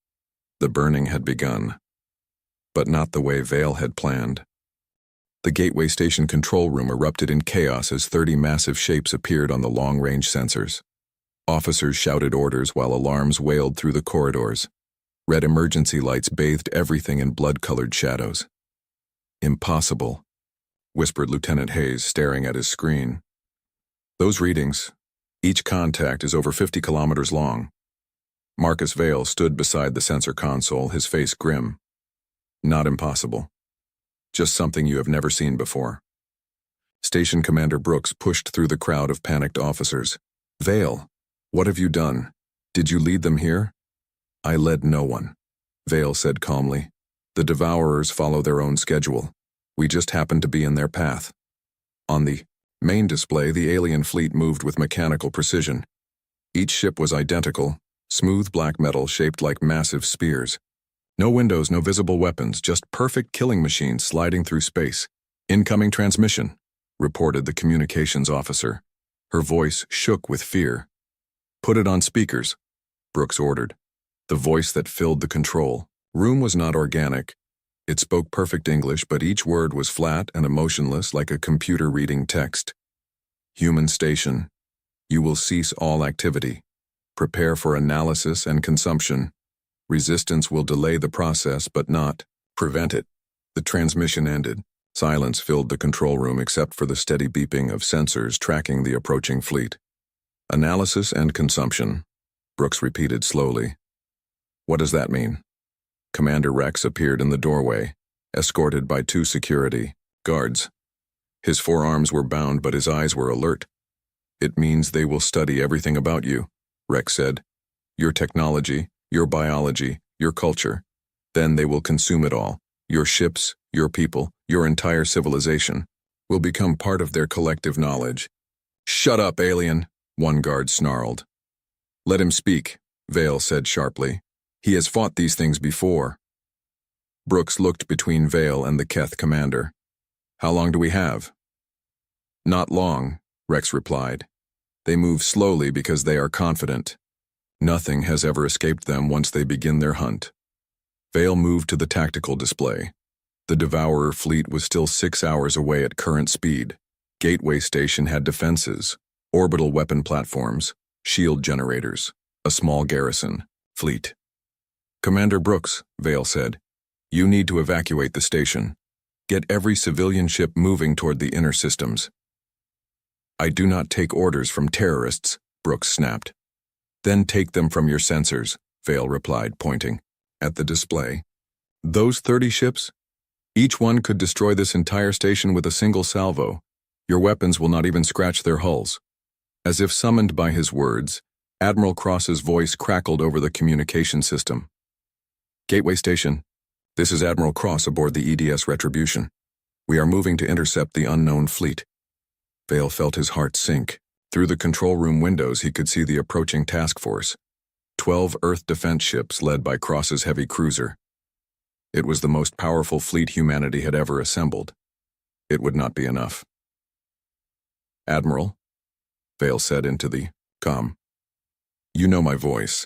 The burning had begun, but not the way Vale had planned. The Gateway Station control room erupted in chaos as 30 massive shapes appeared on the long-range sensors. Officers shouted orders while alarms wailed through the corridors. Red emergency lights bathed everything in blood-colored shadows. "Impossible," whispered Lieutenant Hayes, staring at his screen. "Those readings, each contact is over 50 kilometers long." Marcus Vale stood beside the sensor console, his face grim. "Not impossible. Just something you have never seen before." Station Commander Brooks pushed through the crowd of panicked officers. "Vale, what have you done? Did you lead them here?" "I led no one," Vale said calmly. "The Devourers follow their own schedule. We just happened to be in their path." On the main display, the alien fleet moved with mechanical precision. Each ship was identical, smooth black metal shaped like massive spears. No windows, no visible weapons, just perfect killing machines sliding through space. Incoming transmission, reported the communications officer. Her voice shook with fear. Put it on speakers, Brooks ordered. The voice that filled the control room was not organic. It spoke perfect English, but each word was flat and emotionless like a computer reading text. Human station. You will cease all activity. Prepare for analysis and consumption. Resistance will delay the process, but not prevent it. The transmission ended. Silence filled the control room except for the steady beeping of sensors tracking the approaching fleet. Analysis and consumption, Brooks repeated slowly. What does that mean? Commander Rex appeared in the doorway, escorted by 2 security guards. His forearms were bound, but his eyes were alert. It means they will study everything about you, Rex said. Your technology, your biology, your culture. Then they will consume it all. Your ships, your people, your entire civilization will become part of their collective knowledge. Shut up, alien, one guard snarled. Let him speak, Vale said sharply. He has fought these things before. Brooks looked between Vale and the Keth commander. How long do we have? Not long, Rex replied. They move slowly because they are confident. Nothing has ever escaped them once they begin their hunt. Vale moved to the tactical display. The Devourer fleet was still 6 hours away at current speed. Gateway Station had defenses, orbital weapon platforms, shield generators, a small garrison, fleet. Commander Brooks, Vale said, you need to evacuate the station. Get every civilian ship moving toward the inner systems. I do not take orders from terrorists, Brooks snapped. Then take them from your sensors, Vale replied, pointing at the display. Those 30 ships? Each one could destroy this entire station with a single salvo. Your weapons will not even scratch their hulls. As if summoned by his words, Admiral Cross's voice crackled over the communication system. Gateway Station, this is Admiral Cross aboard the EDS Retribution. We are moving to intercept the unknown fleet. Vale felt his heart sink. Through the control room windows he could see the approaching task force. 12 Earth defense ships led by Cross's heavy cruiser. It was the most powerful fleet humanity had ever assembled. It would not be enough. Admiral, Vale said into the comm. You know my voice.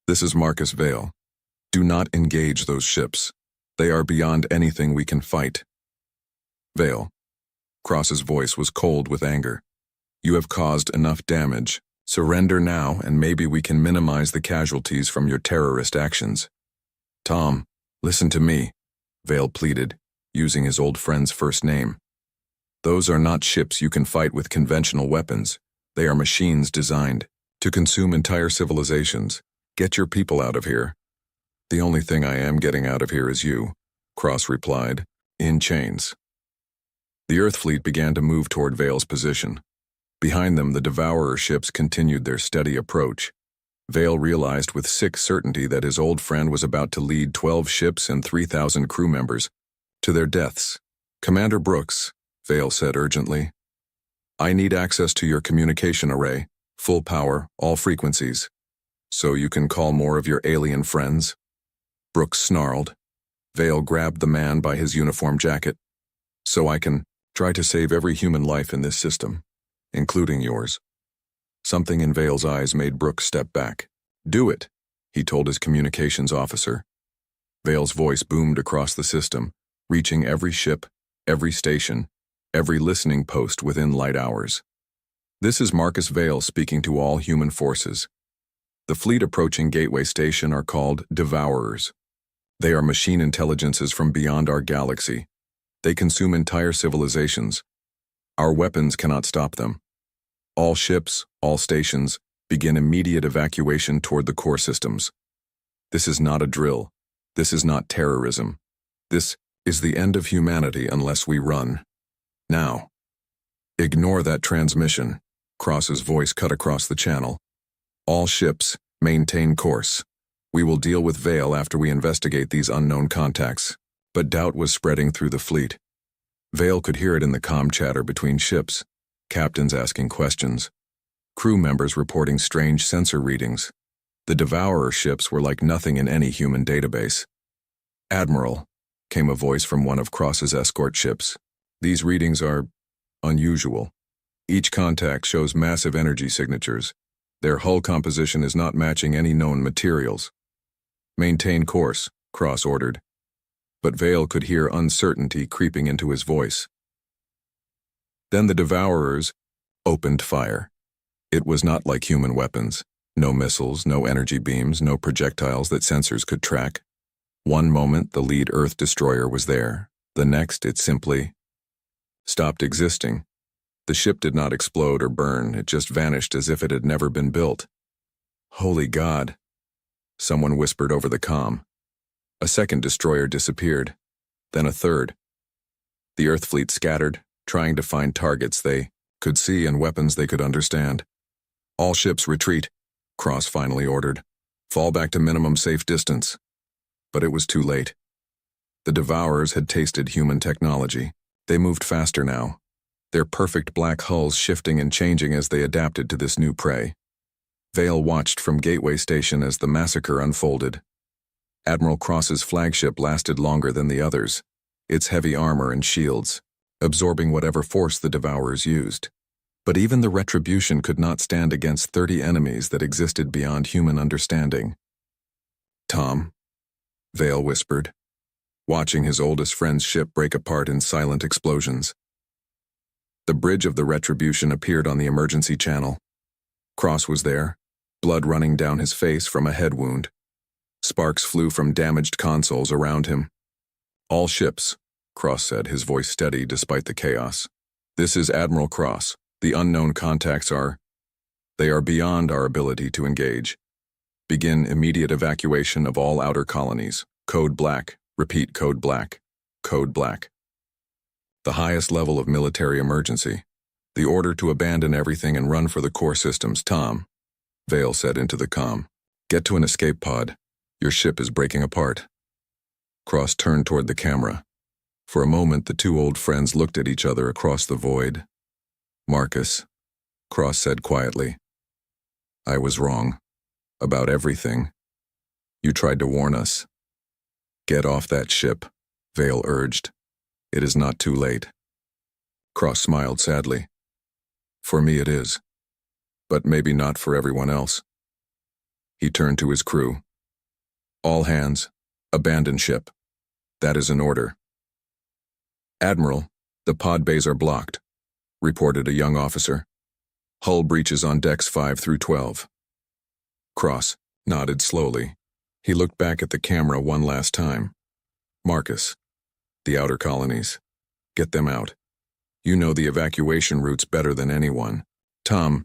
This is Marcus Vale. Do not engage those ships. They are beyond anything we can fight. Vale. Cross's voice was cold with anger. You have caused enough damage. Surrender now, and maybe we can minimize the casualties from your terrorist actions. Tom, listen to me, Vale pleaded, using his old friend's first name. Those are not ships you can fight with conventional weapons. They are machines designed to consume entire civilizations. Get your people out of here. The only thing I am getting out of here is you, Cross replied, in chains. The Earth fleet began to move toward Vale's position. Behind them, the Devourer ships continued their steady approach. Vale realized with sick certainty that his old friend was about to lead 12 ships and 3,000 crew members to their deaths. Commander Brooks, Vale said urgently, I need access to your communication array, full power, all frequencies, so you can call more of your alien friends. Brooks snarled. Vale grabbed the man by his uniform jacket. So I can try to save every human life in this system, including yours. Something in Vale's eyes made Brooks step back. Do it, he told his communications officer. Vale's voice boomed across the system, reaching every ship, every station, every listening post within light hours. This is Marcus Vale speaking to all human forces. The fleet approaching Gateway Station are called Devourers. They are machine intelligences from beyond our galaxy. They consume entire civilizations. Our weapons cannot stop them. All ships, all stations, begin immediate evacuation toward the core systems. This is not a drill. This is not terrorism. This is the end of humanity unless we run. Now. Ignore that transmission. Cross's voice cut across the channel. All ships, maintain course. We will deal with Vale after we investigate these unknown contacts. But doubt was spreading through the fleet. Vale could hear it in the comm chatter between ships, captains asking questions, crew members reporting strange sensor readings. The Devourer ships were like nothing in any human database. Admiral, came a voice from one of Cross's escort ships. These readings are unusual. Each contact shows massive energy signatures. Their hull composition is not matching any known materials. Maintain course, Cross ordered. But Vale could hear uncertainty creeping into his voice. Then the Devourers opened fire. It was not like human weapons. No missiles, no energy beams, no projectiles that sensors could track. One moment the lead Earth destroyer was there. The next it simply stopped existing. The ship did not explode or burn, it just vanished as if it had never been built. Holy God, someone whispered over the comm. A second destroyer disappeared, then a third. The Earth fleet scattered, trying to find targets they could see and weapons they could understand. All ships retreat, Cross finally ordered. Fall back to minimum safe distance. But it was too late. The Devourers had tasted human technology. They moved faster now, their perfect black hulls shifting and changing as they adapted to this new prey. Vale watched from Gateway Station as the massacre unfolded. Admiral Cross's flagship lasted longer than the others, its heavy armor and shields, absorbing whatever force the Devourers used. But even the Retribution could not stand against 30 enemies that existed beyond human understanding. Tom, Vale whispered, watching his oldest friend's ship break apart in silent explosions. The bridge of the Retribution appeared on the emergency channel. Cross was there, blood running down his face from a head wound. Sparks flew from damaged consoles around him. All ships, Cross said, his voice steady despite the chaos. This is Admiral Cross. The unknown contacts they are beyond our ability to engage. Begin immediate evacuation of all outer colonies. Code Black. Repeat Code Black. Code Black. The highest level of military emergency. The order to abandon everything and run for the core systems. Tom, Vale said into the comm. Get to an escape pod. Your ship is breaking apart. Cross turned toward the camera. For a moment, the two old friends looked at each other across the void. Marcus, Cross said quietly. I was wrong. About everything. You tried to warn us. Get off that ship, Vale urged. It is not too late. Cross smiled sadly. For me it is. But maybe not for everyone else. He turned to his crew. All hands, abandon ship. That is an order. Admiral, the pod bays are blocked, reported a young officer. Hull breaches on decks 5 through 12. Cross nodded slowly. He looked back at the camera one last time. Marcus, the outer colonies. Get them out. You know the evacuation routes better than anyone. Tom,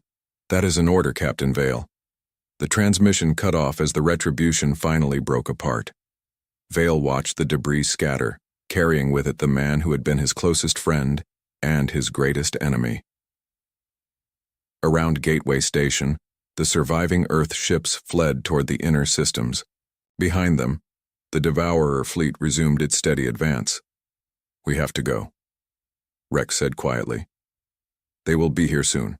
that is an order, Captain Vale. The transmission cut off as the Retribution finally broke apart. Vale watched the debris scatter, carrying with it the man who had been his closest friend and his greatest enemy. Around Gateway Station, the surviving Earth ships fled toward the inner systems. Behind them, the Devourer fleet resumed its steady advance. We have to go, Rex said quietly. They will be here soon.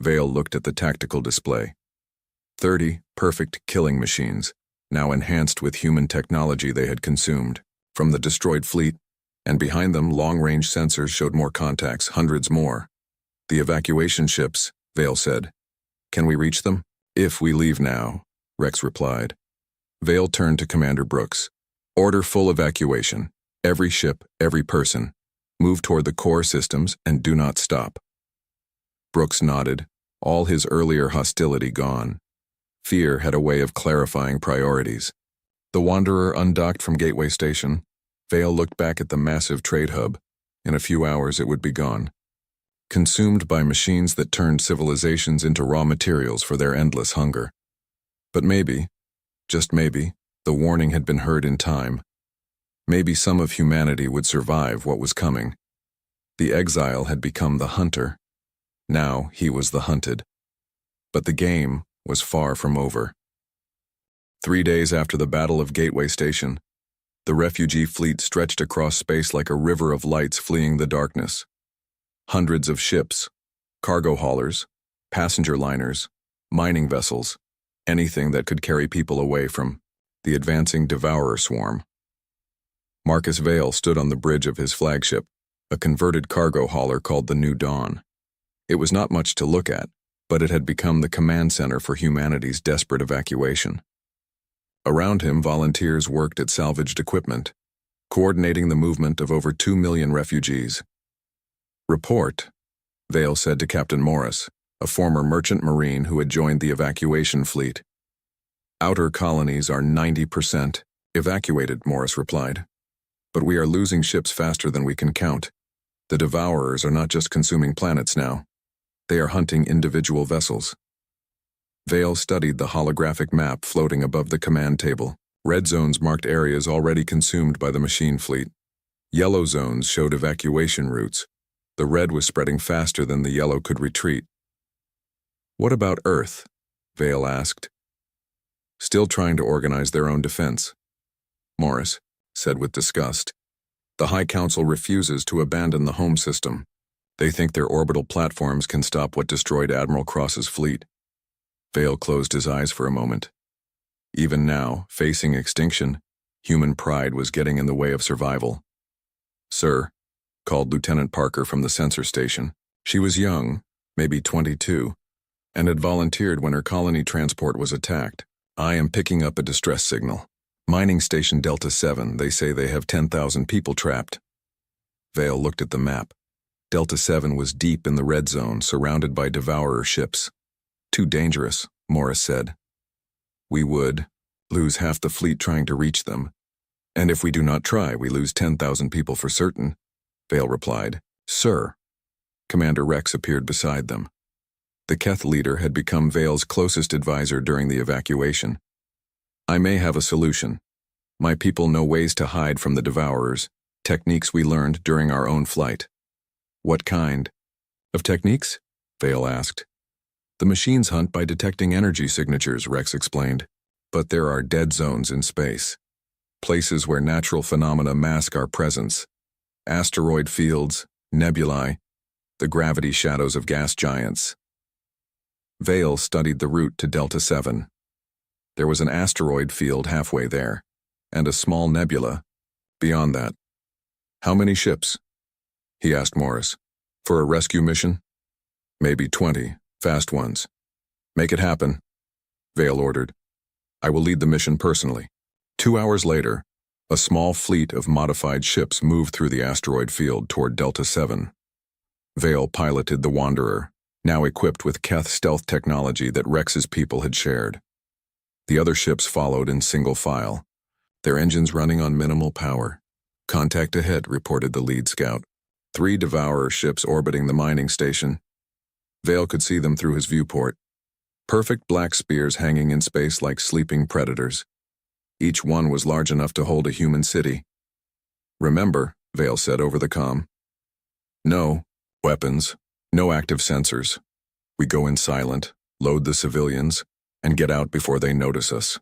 Vale looked at the tactical display. 30 perfect killing machines, now enhanced with human technology they had consumed, from the destroyed fleet, and behind them long-range sensors showed more contacts, hundreds more. The evacuation ships, Vale said. Can we reach them? If we leave now, Rex replied. Vale turned to Commander Brooks. Order full evacuation. Every ship, every person. Move toward the core systems and do not stop. Brooks nodded, all his earlier hostility gone. Fear had a way of clarifying priorities. The Wanderer undocked from Gateway Station. Vale looked back at the massive trade hub. In a few hours it would be gone. Consumed by machines that turned civilizations into raw materials for their endless hunger. But maybe, just maybe, the warning had been heard in time. Maybe some of humanity would survive what was coming. The exile had become the hunter. Now he was the hunted. But the game was far from over. 3 days after the Battle of Gateway Station, the refugee fleet stretched across space like a river of lights fleeing the darkness. Hundreds of ships, cargo haulers, passenger liners, mining vessels, anything that could carry people away from the advancing Devourer swarm. Marcus Vale stood on the bridge of his flagship, a converted cargo hauler called the New Dawn. It was not much to look at, but it had become the command center for humanity's desperate evacuation. Around him, volunteers worked at salvaged equipment, coordinating the movement of over 2 million refugees. "Report," Vale said to Captain Morris, a former merchant marine who had joined the evacuation fleet. "Outer colonies are 90% evacuated," Morris replied. "But we are losing ships faster than we can count. The Devourers are not just consuming planets now. They are hunting individual vessels." Vale studied the holographic map floating above the command table. Red zones marked areas already consumed by the machine fleet. Yellow zones showed evacuation routes. The red was spreading faster than the yellow could retreat. "What about Earth?" Vale asked. "Still trying to organize their own defense," Morris said with disgust. "The High Council refuses to abandon the home system. They think their orbital platforms can stop what destroyed Admiral Cross's fleet." Vale closed his eyes for a moment. Even now, facing extinction, human pride was getting in the way of survival. "Sir," called Lieutenant Parker from the sensor station. She was young, maybe 22, and had volunteered when her colony transport was attacked. "I am picking up a distress signal. Mining Station Delta 7, they say they have 10,000 people trapped." Vale looked at the map. Delta 7 was deep in the red zone, surrounded by Devourer ships. "Too dangerous," Morris said. "We would lose half the fleet trying to reach them. And if we do not try, we lose 10,000 people for certain," Vale replied. "Sir." Commander Rex appeared beside them. The Keth leader had become Vale's closest advisor during the evacuation. "I may have a solution. My people know ways to hide from the Devourers, techniques we learned during our own flight." "What kind of techniques?" Vale asked. "The machines hunt by detecting energy signatures," Rex explained. "But there are dead zones in space. Places where natural phenomena mask our presence. Asteroid fields, nebulae, the gravity shadows of gas giants." Vale studied the route to Delta 7. There was an asteroid field halfway there, and a small nebula beyond that. "How many ships?" he asked Morris. "For a rescue mission?" "Maybe 20, fast ones." "Make it happen," Vale ordered. "I will lead the mission personally." 2 hours later, a small fleet of modified ships moved through the asteroid field toward Delta 7. Vale piloted the Wanderer, now equipped with Keth stealth technology that Rex's people had shared. The other ships followed in single file, their engines running on minimal power. "Contact ahead," reported the lead scout. 3 Devourer ships orbiting the mining station. Vale could see them through his viewport. Perfect black spears hanging in space like sleeping predators. Each one was large enough to hold a human city. "Remember," Vale said over the comm. "No weapons, no active sensors. We go in silent, load the civilians, and get out before they notice us."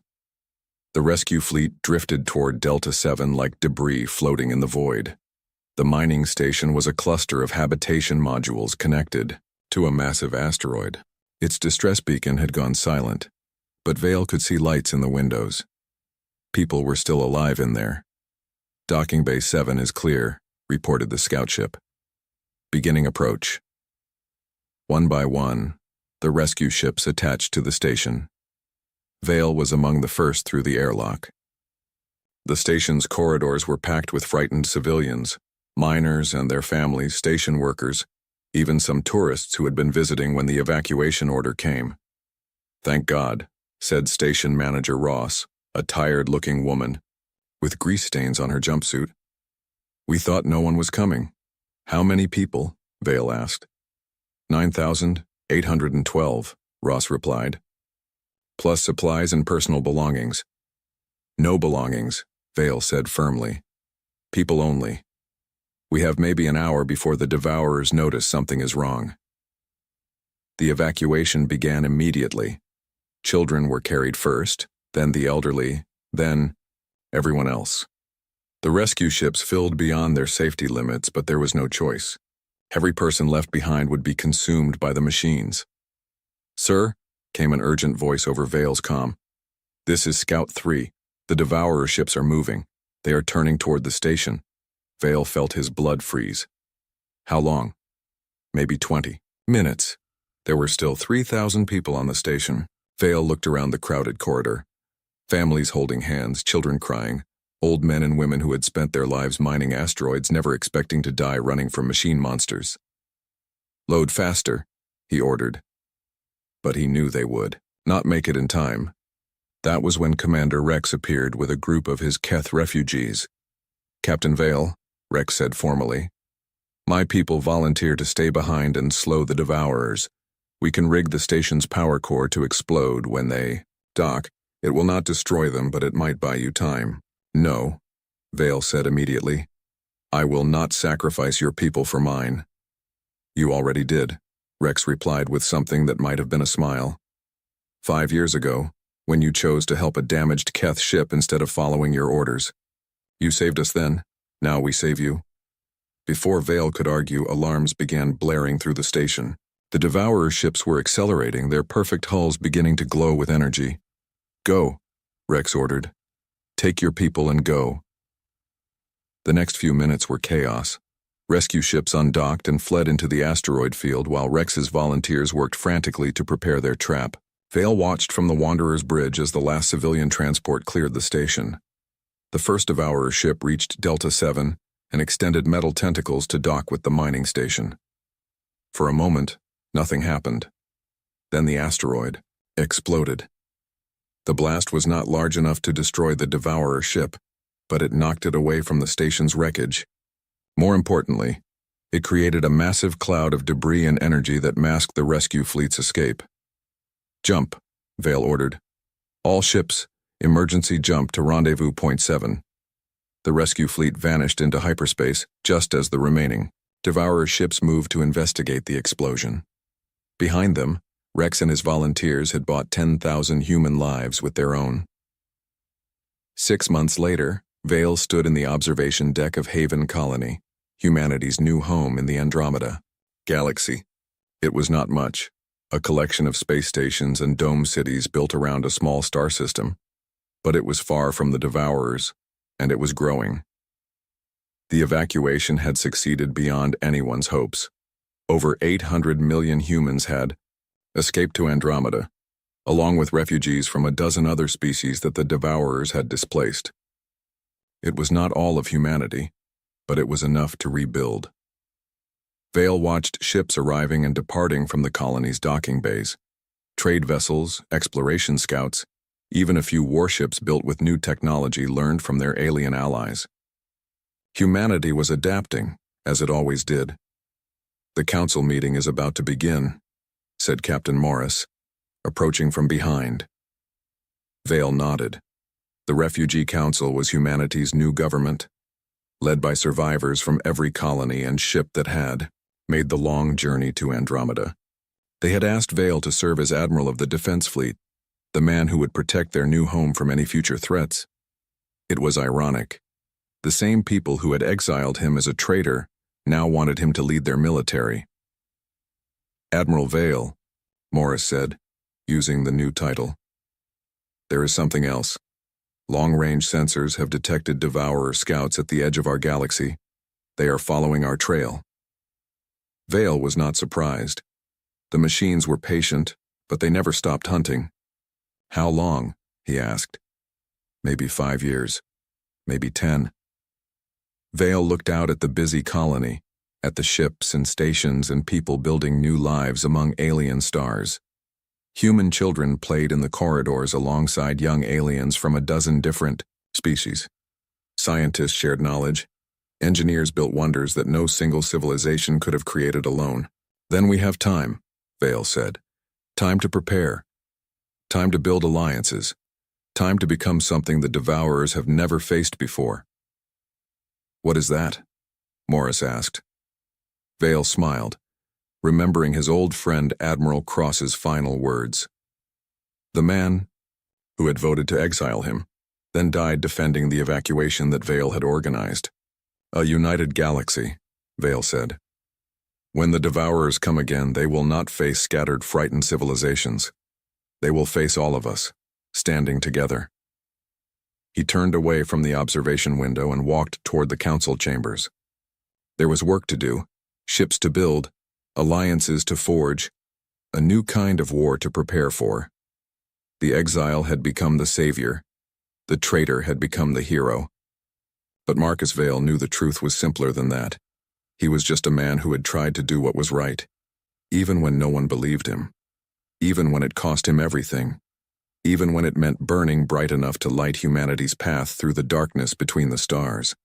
The rescue fleet drifted toward Delta 7 like debris floating in the void. The mining station was a cluster of habitation modules connected to a massive asteroid. Its distress beacon had gone silent, but Vale could see lights in the windows. People were still alive in there. "Docking Bay 7 is clear," reported the scout ship. "Beginning approach." One by one, the rescue ships attached to the station. Vale was among the first through the airlock. The station's corridors were packed with frightened civilians, miners and their families, station workers, even some tourists who had been visiting when the evacuation order came. "Thank God," said station manager Ross, a tired-looking woman, with grease stains on her jumpsuit. "We thought no one was coming." "How many people?" Vale asked. 9,812, Ross replied. "Plus supplies and personal belongings." "No belongings," Vale said firmly. "People only. We have maybe an hour before the Devourers notice something is wrong." The evacuation began immediately. Children were carried first, then the elderly, then everyone else. The rescue ships filled beyond their safety limits, but there was no choice. Every person left behind would be consumed by the machines. "Sir," came an urgent voice over Vale's comm. "This is Scout 3. The Devourer ships are moving. They are turning toward the station. Vale felt his blood freeze. How long? Maybe 20 minutes. There were still 3,000 people on the station. Vale looked around the crowded corridor. Families holding hands, children crying, old men and women who had spent their lives mining asteroids, never expecting to die running from machine monsters. Load faster, he ordered. But he knew they would not make it in time. That was when Commander Rex appeared with a group of his Keth refugees. Captain Vale, Rex said formally, my people volunteer to stay behind and slow the Devourers. We can rig the station's power core to explode when they dock. It will not destroy them, but it might buy you time. No, Vale said immediately. I will not sacrifice your people for mine. You already did, Rex replied with something that might have been a smile. 5 years ago, when you chose to help a damaged Keth ship instead of following your orders. You saved us then, now we save you. Before Vale could argue, alarms began blaring through the station. The Devourer ships were accelerating, their perfect hulls beginning to glow with energy. Go, Rex ordered. Take your people and go. The next few minutes were chaos. Rescue ships undocked and fled into the asteroid field while Rex's volunteers worked frantically to prepare their trap. Vale watched from the Wanderer's bridge as the last civilian transport cleared the station. The first Devourer ship reached Delta 7 and extended metal tentacles to dock with the mining station. For a moment, nothing happened. Then the asteroid exploded. The blast was not large enough to destroy the Devourer ship, but it knocked it away from the station's wreckage. More importantly, it created a massive cloud of debris and energy that masked the rescue fleet's escape. Jump, Vale ordered. All ships, emergency jump to rendezvous point 7. The rescue fleet vanished into hyperspace just as the remaining Devourer ships moved to investigate the explosion. Behind them, Rex and his volunteers had bought 10,000 human lives with their own. 6 months later, Vale stood in the observation deck of Haven Colony, humanity's new home in the Andromeda galaxy. It was not much, a collection of space stations and dome cities built around a small star system, but it was far from the Devourers, and it was growing. The evacuation had succeeded beyond anyone's hopes. Over 800 million humans had escaped to Andromeda, along with refugees from a dozen other species that the Devourers had displaced. It was not all of humanity, but it was enough to rebuild. Vale watched ships arriving and departing from the colony's docking bays. Trade vessels, exploration scouts, even a few warships built with new technology learned from their alien allies. Humanity was adapting, as it always did. The council meeting is about to begin, said Captain Morris, approaching from behind. Vale nodded. The Refugee Council was humanity's new government, led by survivors from every colony and ship that had made the long journey to Andromeda. They had asked Vale to serve as Admiral of the Defense Fleet, the man who would protect their new home from any future threats. It was ironic. The same people who had exiled him as a traitor now wanted him to lead their military. Admiral Vale, Morris said, using the new title. There is something else. Long-range sensors have detected Devourer scouts at the edge of our galaxy. They are following our trail. Vale was not surprised. The machines were patient, but they never stopped hunting. How long? He asked. Maybe 5 years. Maybe 10. Vale looked out at the busy colony, at the ships and stations and people building new lives among alien stars. Human children played in the corridors alongside young aliens from a dozen different species. Scientists shared knowledge. Engineers built wonders that no single civilization could have created alone. Then we have time, Vale said. Time to prepare. Time to build alliances. Time to become something the Devourers have never faced before. What is that? Morris asked. Vale smiled, remembering his old friend Admiral Cross's final words. The man who had voted to exile him, then died defending the evacuation that Vale had organized. A united galaxy, Vale said. When the Devourers come again, they will not face scattered, frightened civilizations. They will face all of us, standing together. He turned away from the observation window and walked toward the council chambers. There was work to do, ships to build, alliances to forge, a new kind of war to prepare for. The exile had become the savior. The traitor had become the hero. But Marcus Vale knew the truth was simpler than that. He was just a man who had tried to do what was right, even when no one believed him, even when it cost him everything, even when it meant burning bright enough to light humanity's path through the darkness between the stars.